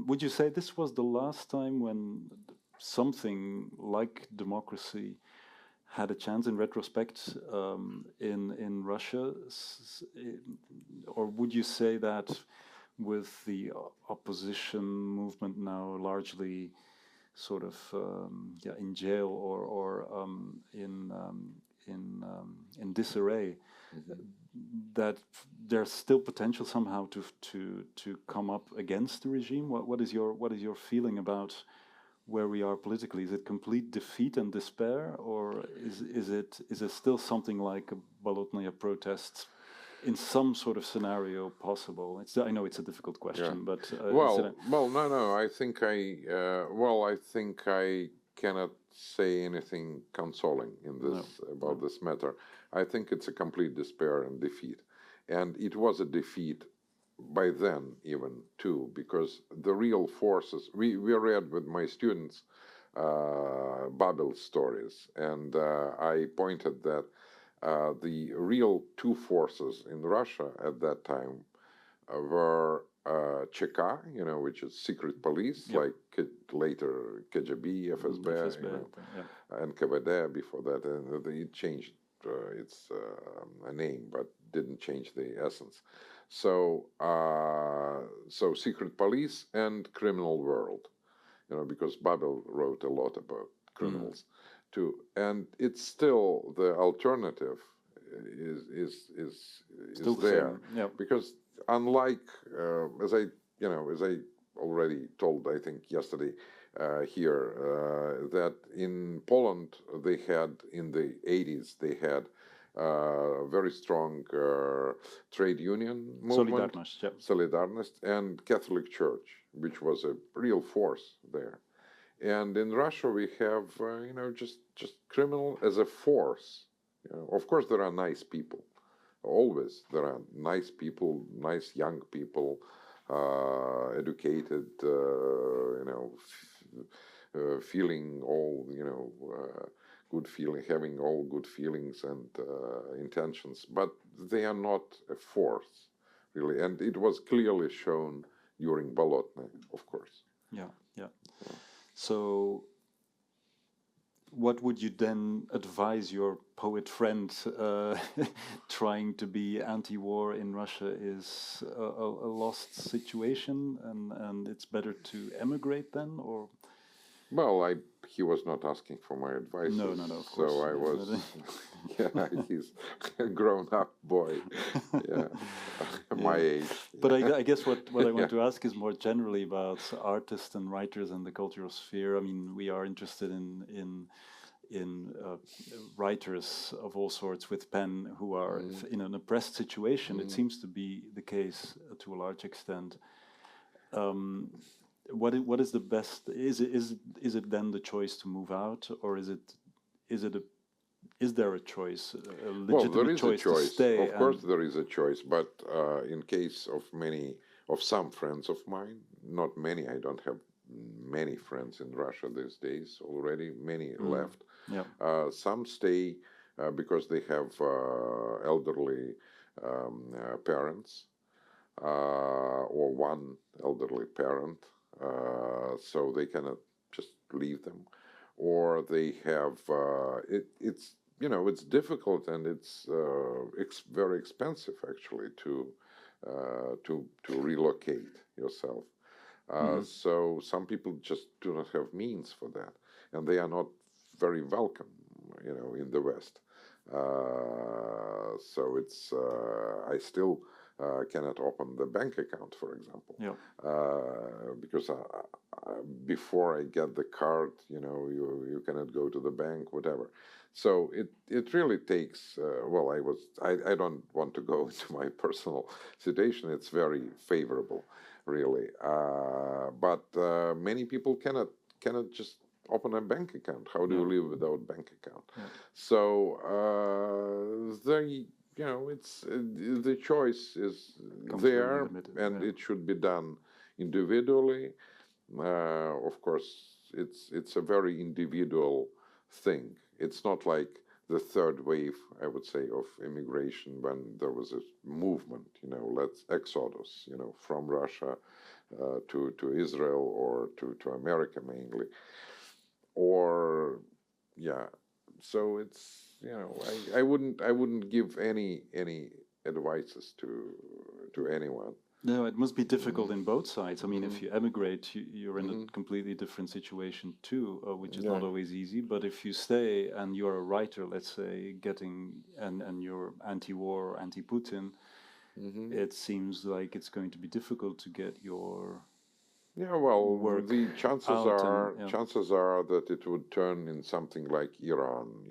would you say this was the last time when something like democracy had a chance in retrospect in Russia, or would you say that with the opposition movement now largely sort of in jail or in disarray, that there's still potential somehow to come up against the regime? What is your feeling about where we are politically? Is it complete defeat and despair, or is it still something like a Bolotnaya protest in some sort of scenario possible? I know it's a difficult question, but no. I think I cannot say anything consoling in this about this matter. I think it's a complete despair and defeat, and it was a defeat by then even too, because the real forces we read with my students Babel stories, and I pointed that the real two forces in Russia at that time were ЧК, which is secret police, Yep. like later KGB, FSB, and KVD before that. And it changed its a name, but didn't change the essence. So, so secret police and criminal world, because Babel wrote a lot about criminals too, and it's still the alternative is Still there, yeah. because unlike as I already told, I think yesterday here, that in Poland they had in the 80s they had very strong trade union movement, Solidarność, and Catholic Church, which was a real force there. And in Russia we have just criminal as a force. Of course there are nice people. Always there are nice people, nice young people, educated, feeling all, good feeling, having all good feelings and intentions, but they are not a force, really. And it was clearly shown during Bolotny, of course. Yeah. So what would you then advise your poet friend trying to be anti-war in Russia is a lost situation, and it's better to emigrate then, or? Well, he was not asking for my advice. No, of course. So I was, he's a grown-up boy, my age. But I guess what I want to ask is more generally about artists and writers and the cultural sphere. I mean, we are interested in writers of all sorts with pen who are in an oppressed situation. It seems to be the case to a large extent. What is the best? Is it then the choice to move out, or is there a choice, a legitimate choice to stay? Of course, there is a choice, but in case of some friends of mine, not many. I don't have many friends in Russia these days already. Many left. Yeah. Some stay because they have elderly parents, or one elderly parent. So they cannot just leave them, or they have it's difficult, and it's very expensive actually to relocate yourself. So some people just do not have means for that, and they are not very welcome, in the West. So it's I still cannot open the bank account, for example, because before I get the card, you cannot go to the bank, whatever. So it really takes. I don't want to go into my personal situation. It's very favorable, really. But many people cannot just open a bank account. How do you live without bank account? Yeah. So it's the choice is there, and it should be done individually. Of course, it's a very individual thing. It's not like the third wave, I would say, of immigration, when there was a movement, let's exodus, from Russia to Israel or to America mainly. Or, so it's, I wouldn't give any advices to anyone. No, it must be difficult in both sides. I mean, if you emigrate, you're in a completely different situation too, which is not always easy. But if you stay and you're a writer, let's say, and you're anti-war, anti-Putin, it seems like it's going to be difficult to get your work. The chances are that it would turn in something like Iran.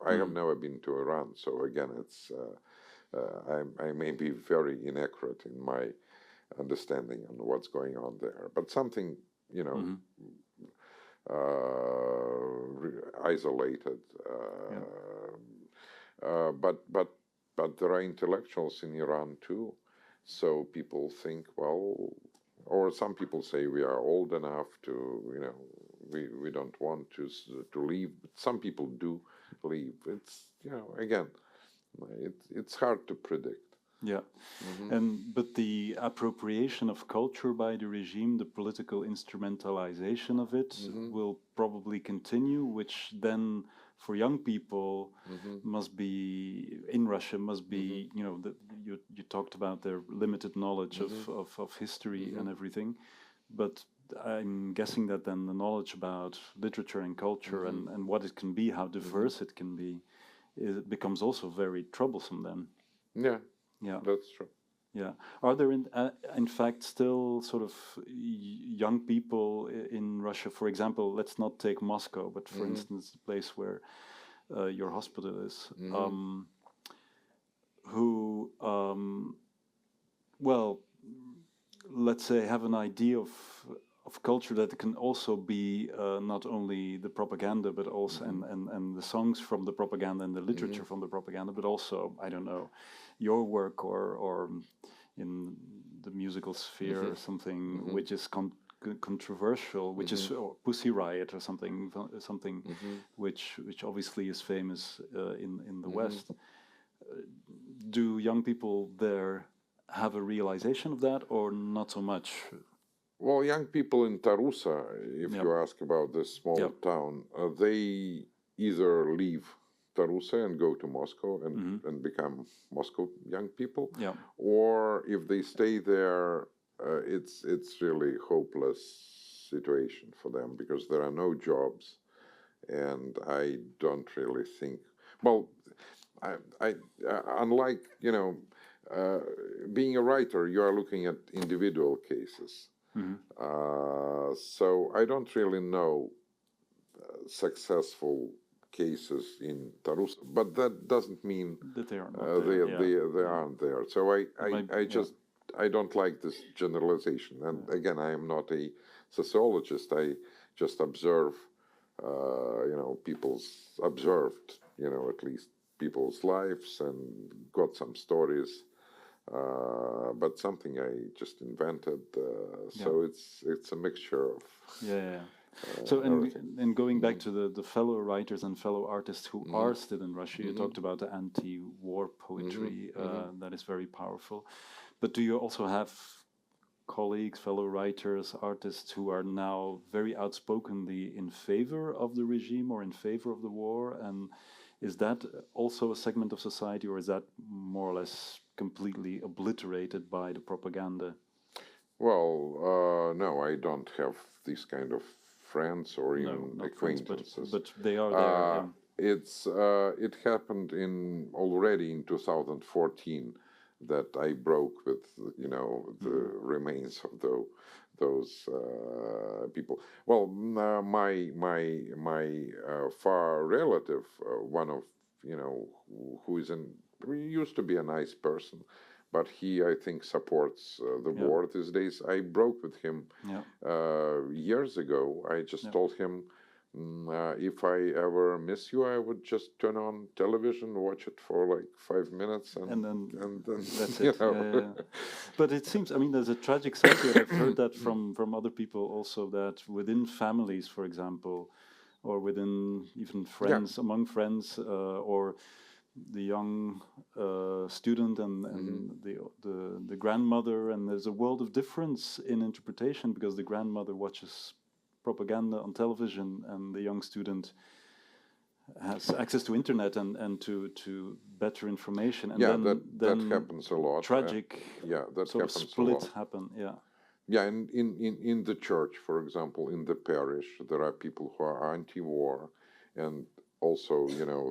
I have never been to Iran, so again, it's I may be very inaccurate in my understanding on what's going on there, but something isolated. But there are intellectuals in Iran too, so people think, or some people say we are old enough to, we don't want to leave. But some people do leave. It's again, it's hard to predict. Yeah, but the appropriation of culture by the regime, the political instrumentalization of it, will probably continue, which then for young people must be in Russia must be you talked about their limited knowledge of history and everything, but I'm guessing that then the knowledge about literature and culture and what it can be, how diverse it can be, it becomes also very troublesome then. Yeah, Yeah, that's true. yeah. Are there in fact still sort of young people in Russia, for example, let's not take Moscow, but for instance, the place where your hospital is, who, well, let's say have an idea of culture that can also be not only the propaganda, but also and the songs from the propaganda and the literature from the propaganda, but also, I don't know, your work or in the musical sphere or something which is controversial, which is Pussy Riot or something which obviously is famous in the West. Do young people there have a realization of that, or not so much? Well, young people in Tarusa, if you ask about this small town, they either leave Tarusa and go to Moscow and become Moscow young people, or if they stay there, it's really hopeless situation for them because there are no jobs, and I don't really think. Well, I unlike being a writer, you are looking at individual cases. So I don't really know successful cases in Tarusa, but that doesn't mean that they are not there. They aren't there. So I don't like this generalization. And again, I am not a sociologist. I just observe, at least people's lives and got some stories. But something I just invented, so it's a mixture of so and going back to the fellow writers and fellow artists who are still in Russia, you talked about the anti-war poetry that is very powerful, but do you also have colleagues, fellow writers, artists who are now very outspokenly in favor of the regime or in favor of the war? And is that also a segment of society, or is that more or less completely obliterated by the propaganda? Well, no, I don't have these kind of friends or even acquaintances. Friends, but they are there. It happened already in 2014 that I broke with the remains of those people. Well, my far relative, one of who used to be a nice person, but he, I think, supports the war these days. I broke with him years ago. I just told him, if I ever miss you, I would just turn on television, watch it for like 5 minutes, and then that's it. But it seems, I mean, there's a tragic side to it. I've heard that from other people also, that within families, for example, or within even friends, among friends, or the young student and the grandmother, and there's a world of difference in interpretation because the grandmother watches propaganda on television and the young student has access to internet and to better information, and that happens a lot. Tragic that sort happens of split a lot. happen. And in the church, for example, in the parish, there are people who are anti-war, and also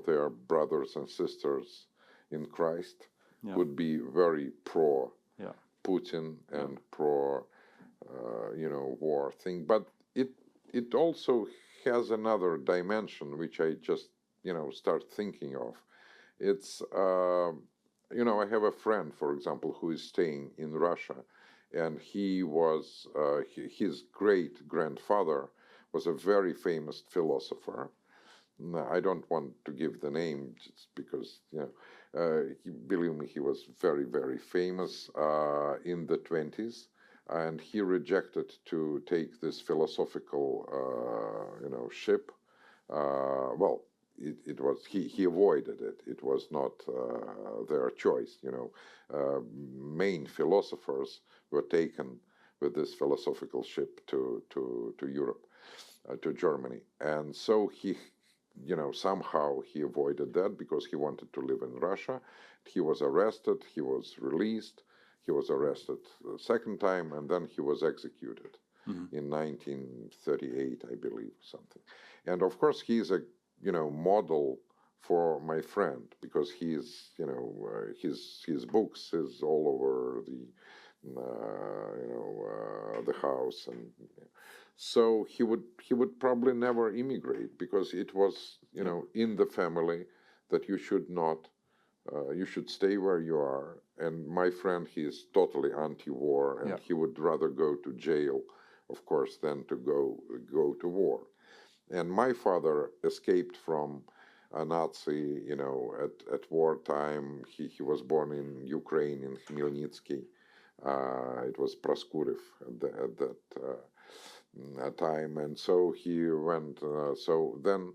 their brothers and sisters in Christ would be very pro Putin and pro war thing. But it also has another dimension which I just start thinking of. It's I have a friend, for example, who is staying in Russia, and he was his great grandfather was a very famous philosopher. No, I don't want to give the name just because, believe me, he was very, very famous in the 20s, and he rejected to take this philosophical, ship. Well, it was he avoided it. It was not their choice. Main philosophers were taken with this philosophical ship to Europe, to Germany, and so he, somehow he avoided that because he wanted to live in Russia. He was arrested. He was released. He was arrested a second time, and then he was executed in 1938, I believe, something. And of course, he's a model for my friend because he's his books is all over the house, and so he would probably never immigrate because it was in the family that you should not. You should stay where you are. And my friend, he is totally anti-war, and he would rather go to jail, of course, than to go to war. And my father escaped from a Nazi, at wartime. He was born in Ukraine, in Khmelnytsky. It was Praskurev at that time. And so he went, so then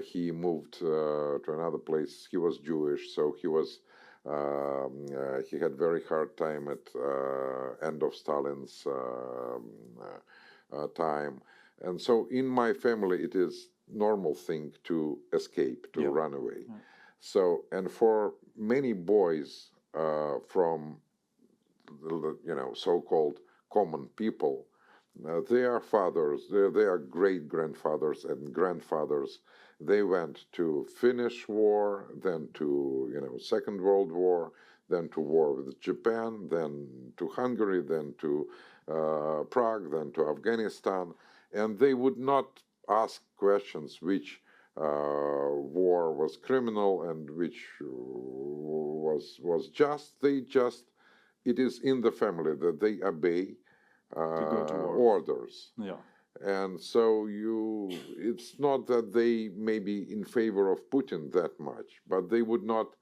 he moved to another place. He was Jewish, so he had very hard time at end of Stalin's time. And so in my family, it is normal thing to escape, to run away. Yeah. So, and for many boys from, so-called common people, their fathers, their great-grandfathers and grandfathers, they went to Finnish War, then to, Second World War, then to war with Japan, then to Hungary, then to Prague, then to Afghanistan. And they would not ask questions which war was criminal and which was just. It is in the family that they obey orders. Yeah. And so it's not that they may be in favor of Putin that much, but they would not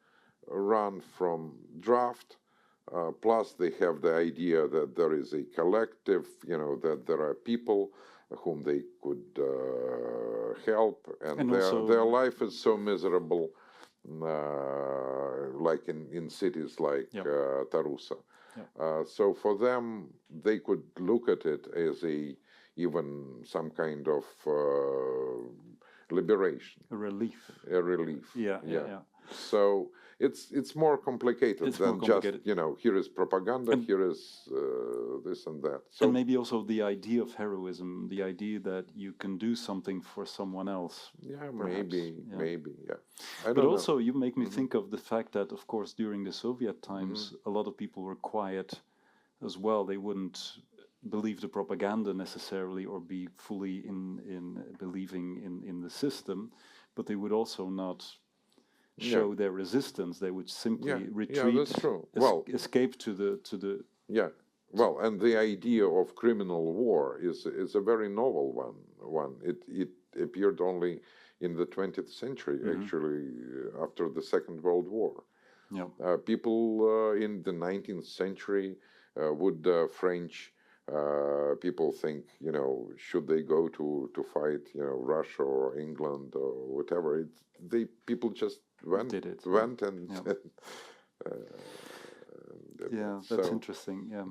run from draft. Plus, they have the idea that there is a collective, that there are people whom they could help, and their life is so miserable, like in cities like Tarusa. Yeah. So for them, they could look at it as even some kind of liberation, a relief. Yeah. So it's more complicated than just here is propaganda, and here is this and that. So, and maybe also the idea of heroism, the idea that you can do something for someone else. Yeah, maybe. But also, you make me think of the fact that, of course, during the Soviet times, a lot of people were quiet as well. They wouldn't believe the propaganda necessarily or be fully in believing in the system, but they would also not show their resistance. They would simply retreat, that's true. Escape to the Well, and the idea of criminal war is a very novel one. It appeared only in the 20th century, actually, after the Second World War. Yeah. People in the 19th century would French people think, should they go to fight, Russia or England or whatever? People just went and that's interesting. Yeah.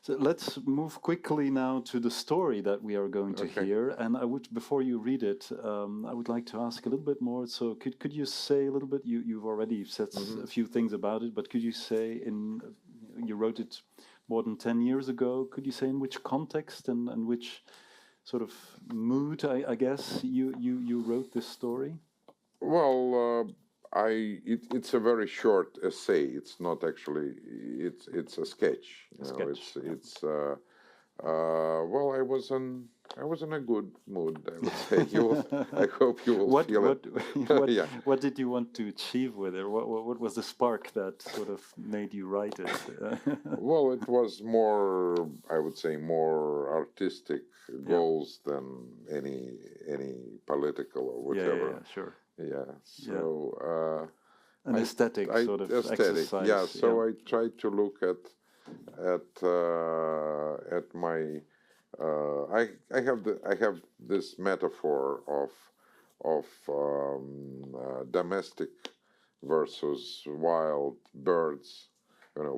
So let's move quickly now to the story that we are going to hear. And before you read it, I would like to ask a little bit more. So could you say a little bit? You've already said a few things about it, but could you say you wrote it more than 10 years ago? Could you say in which context and which sort of mood, I guess, you wrote this story? Well, it's a very short essay. It's not actually. It's a sketch. Well, I was in a good mood, I would say. I hope you will feel it. What did you want to achieve with it? What was the spark that sort of made you write it? Well, it was more, I would say, more artistic goals than any political or whatever. Yeah, sure. Yeah, so an aesthetic sort of exercise. Yeah, so I tried to look at my. I have this metaphor of of domestic versus wild birds,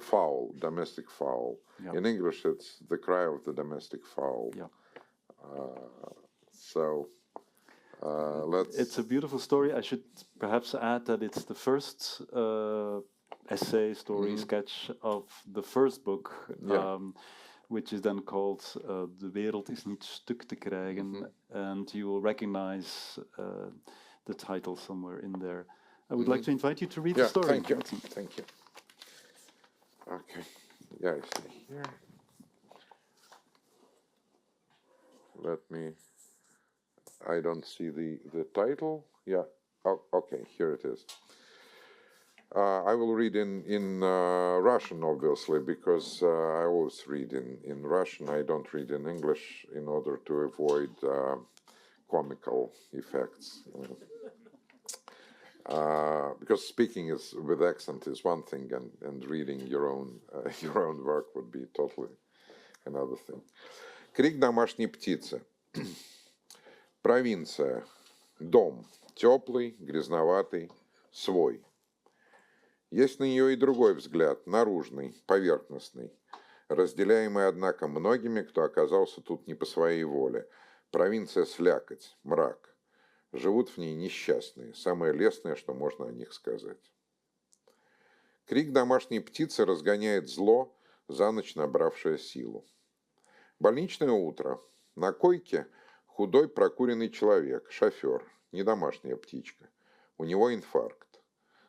fowl, domestic fowl. Yeah. In English, it's the cry of the domestic fowl. Yeah. Let's... It's a beautiful story. I should perhaps add that it's the first essay, story, sketch of the first book, which is then called De wereld is niet stuk te krijgen, and you will recognize the title somewhere in there. I would like to invite you to read the story. Thank you. Thank you. Okay. Yeah, I see here. I don't see the title. Yeah. Oh, okay, here it is. I will read in Russian, obviously, because I always read in Russian. I don't read in English in order to avoid comical effects. Because speaking with accent is one thing, and reading your own work would be totally another thing. Крик домашней птицы. Провинция. Дом. Теплый, грязноватый, свой. Есть на нее и другой взгляд, наружный, поверхностный, разделяемый, однако, многими, кто оказался тут не по своей воле. Провинция слякоть, мрак. Живут в ней несчастные, самое лестное, что можно о них сказать. Крик домашней птицы разгоняет зло, за ночь набравшее силу. Больничное утро. На койке худой прокуренный человек, шофер, не домашняя птичка. У него инфаркт.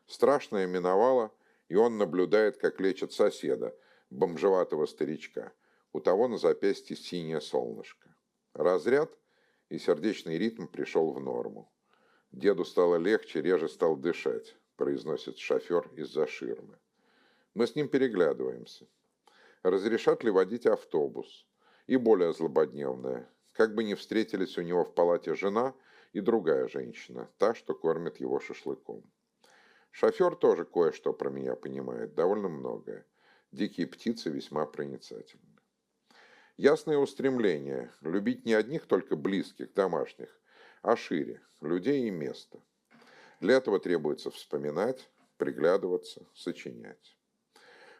Страшное миновало, и он наблюдает, как лечат соседа, бомжеватого старичка. У того на запястье синее солнышко. Разряд, и сердечный ритм пришел в норму. Деду стало легче, реже стал дышать, произносит шофер из-за ширмы. Мы с ним переглядываемся. Разрешат ли водить автобус? И более злободневное. Как бы ни встретились у него в палате жена и другая женщина, та, что кормит его шашлыком. Шофер тоже кое-что про меня понимает, довольно многое. Дикие птицы весьма проницательны. Ясное устремление – любить не одних только близких, домашних, а шире – людей и место. Для этого требуется вспоминать, приглядываться, сочинять.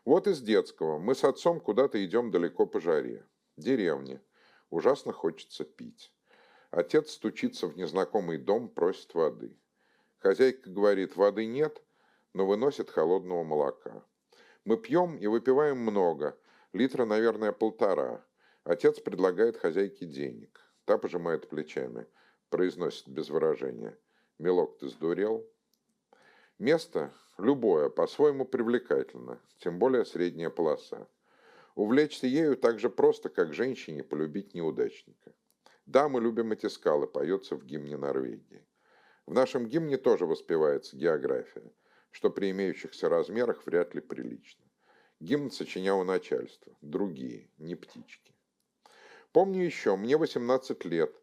Вот из детского. Мы с отцом куда-то идем далеко по жаре. Деревня. Ужасно хочется пить. Отец стучится в незнакомый дом, просит воды. Хозяйка говорит, воды нет, но выносит холодного молока. Мы пьем и выпиваем много, литра, наверное, 1,5. Отец предлагает хозяйке денег. Та пожимает плечами, произносит без выражения. Милок, ты сдурел? Место любое по-своему привлекательно, тем более средняя полоса. Увлечься ею так же просто, как женщине полюбить неудачника. Да, мы любим эти скалы, поется в гимне Норвегии. В нашем гимне тоже воспевается география, что при имеющихся размерах вряд ли прилично. Гимн сочиняло начальство, другие, не птички. Помню еще, мне 18 лет,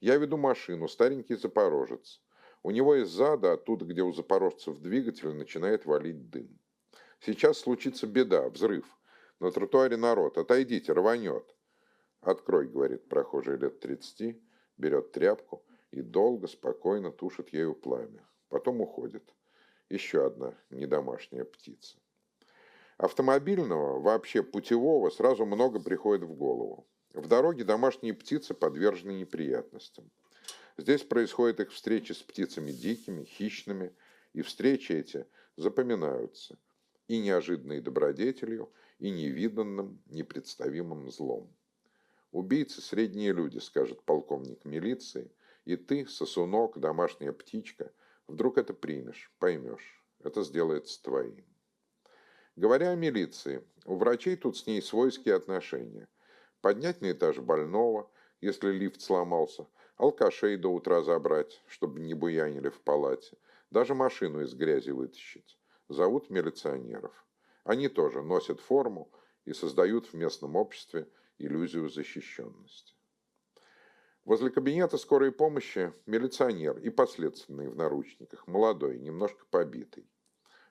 я веду машину, старенький запорожец. У него из зада, оттуда, где у запорожцев двигатель, начинает валить дым. Сейчас случится беда, взрыв. На тротуаре народ, отойдите, рванет. Открой, говорит прохожий лет 30, берет тряпку и долго, спокойно тушит ею пламя. Потом уходит. Еще одна недомашняя птица. Автомобильного, вообще путевого, сразу много приходит в голову. В дороге домашние птицы подвержены неприятностям. Здесь происходят их встречи с птицами дикими, хищными, и встречи эти запоминаются и неожиданной добродетелью, и невиданным, непредставимым злом. Убийцы – средние люди, скажет полковник милиции, и ты, сосунок, домашняя птичка, вдруг это примешь, поймешь, это сделается твоим. Говоря о милиции, у врачей тут с ней свойские отношения. Поднять на этаж больного, если лифт сломался, алкашей до утра забрать, чтобы не буянили в палате, даже машину из грязи вытащить. Зовут милиционеров. Они тоже носят форму и создают в местном обществе иллюзию защищенности. Возле кабинета скорой помощи милиционер и подследственный в наручниках, молодой, немножко побитый.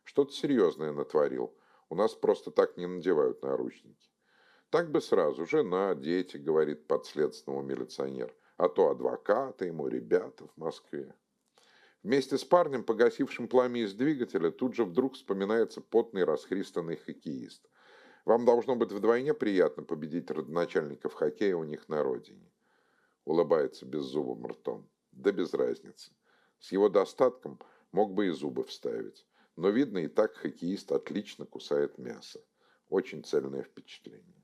Что-то серьезное натворил. У нас просто так не надевают наручники. Так бы сразу, жена, дети, говорит подследственному милиционер, а то адвокаты ему, ребята в Москве. Вместе с парнем, погасившим пламя из двигателя, тут же вдруг вспоминается потный расхристанный хоккеист. Вам должно быть вдвойне приятно победить родоначальников хоккея у них на родине. Улыбается беззубым ртом. Да без разницы. С его достатком мог бы и зубы вставить. Но видно, и так хоккеист отлично кусает мясо. Очень цельное впечатление.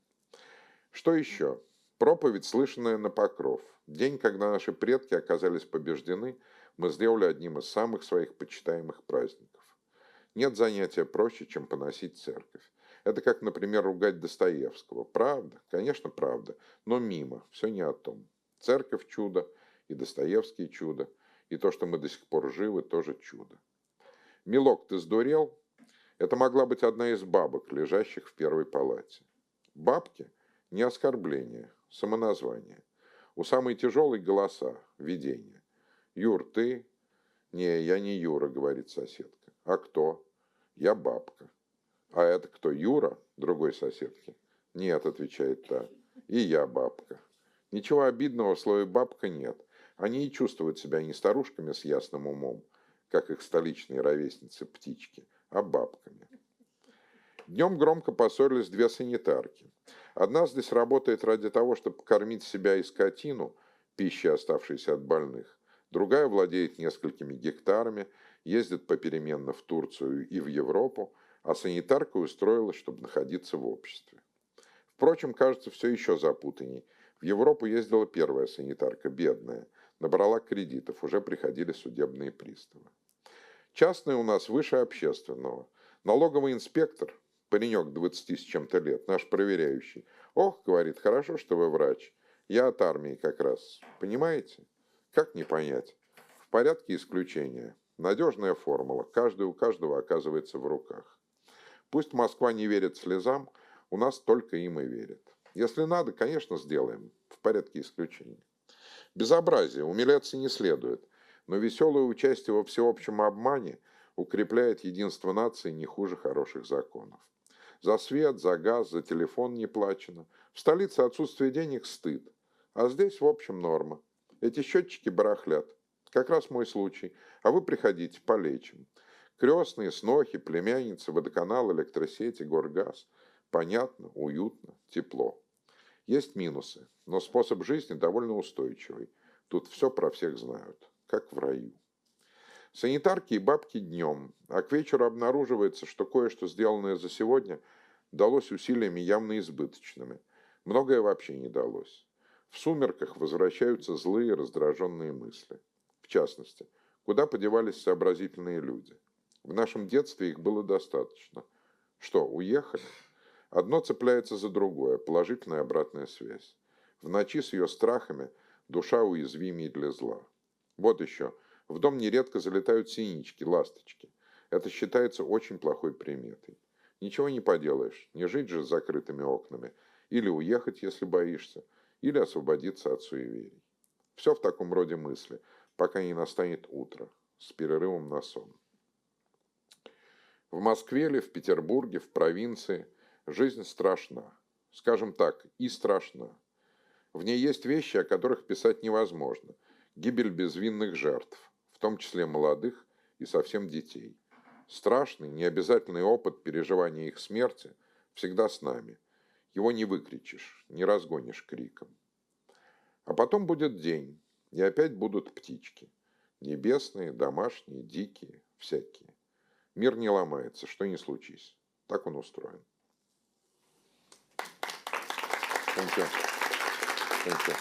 Что еще? Проповедь, слышанная на покров. День, когда наши предки оказались побеждены, мы сделали одним из самых своих почитаемых праздников. Нет занятия проще, чем поносить церковь. Это как, например, ругать Достоевского. Правда? Конечно, правда. Но мимо. Все не о том. Церковь – чудо, и Достоевский – чудо, и то, что мы до сих пор живы, тоже чудо. «Милок, ты сдурел?» Это могла быть одна из бабок, лежащих в первой палате. Бабки – не оскорбление, самоназвание. У самой тяжелой голоса, видение. «Юр, ты?» «Не, я не Юра», говорит соседка. «А кто?» «Я бабка». «А это кто, Юра?» Другой соседки. «Нет», отвечает та. «И я бабка». Ничего обидного в слове «бабка» нет. Они и чувствуют себя не старушками с ясным умом, как их столичные ровесницы-птички, а бабками. Днем громко поссорились две санитарки. Одна здесь работает ради того, чтобы кормить себя и скотину, пищей, оставшейся от больных. Другая владеет несколькими гектарами, ездит попеременно в Турцию и в Европу, а санитарка устроилась, чтобы находиться в обществе. Впрочем, кажется, все еще запутанней. В Европу ездила первая санитарка, бедная, набрала кредитов, уже приходили судебные приставы. Частное у нас выше общественного. Налоговый инспектор, паренек 20 с чем-то лет, наш проверяющий. «Ох, — говорит, — хорошо, что вы врач. Я от армии как раз. Понимаете?» Как не понять? В порядке исключения. Надежная формула. Каждый у каждого оказывается в руках. Пусть Москва не верит слезам, у нас только им и верит. Если надо, конечно, сделаем. В порядке исключения. Безобразие, умиляться не следует. Но веселое участие во всеобщем обмане укрепляет единство нации не хуже хороших законов. За свет, за газ, за телефон не плачено. В столице отсутствие денег – стыд. А здесь, в общем, норма. Эти счетчики барахлят. Как раз мой случай. А вы приходите, полечим. Крестные, снохи, племянницы, водоканал, электросети, горгаз. Понятно, уютно, тепло. Есть минусы, но способ жизни довольно устойчивый. Тут все про всех знают, как в раю. Санитарки и бабки днем, а к вечеру обнаруживается, что кое-что, сделанное за сегодня, далось усилиями явно избыточными. Многое вообще не далось. В сумерках возвращаются злые, раздраженные мысли. В частности, куда подевались сообразительные люди? В нашем детстве их было достаточно. Что, уехали? Одно цепляется за другое, положительная и обратная связь. В ночи с ее страхами душа уязвимее для зла. Вот еще. В дом нередко залетают синички, ласточки. Это считается очень плохой приметой. Ничего не поделаешь, не жить же с закрытыми окнами. Или уехать, если боишься, или освободиться от суеверий. Все в таком роде мысли, пока не настанет утро, с перерывом на сон. В Москве или в Петербурге, в провинции жизнь страшна. Скажем так, и страшна. В ней есть вещи, о которых писать невозможно. Гибель безвинных жертв, в том числе молодых и совсем детей. Страшный, необязательный опыт переживания их смерти всегда с нами. Его не выкричишь, не разгонишь криком. А потом будет день, и опять будут птички. Небесные, домашние, дикие, всякие. Мир не ломается, что ни случись. Так он устроен. Thank you. Thank you.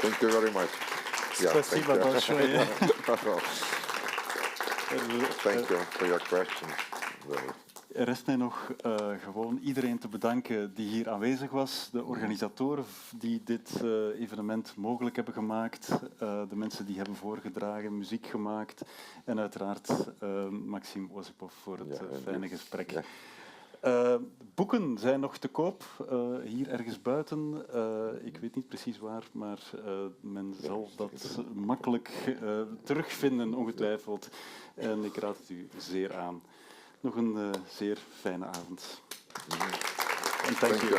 Thank you very much. Спасибо большое. Thank you for your questions. Er rest mij nog gewoon iedereen te bedanken die hier aanwezig was. De organisatoren die dit evenement mogelijk hebben gemaakt. De mensen die hebben voorgedragen, muziek gemaakt. En uiteraard Maxim Osipov voor het fijne gesprek. Ja. Boeken zijn nog te koop, hier ergens buiten. Ik weet niet precies waar, maar men zal dat makkelijk terugvinden, ongetwijfeld. En ik raad het u zeer aan. Nog een zeer fijne avond. En dank u.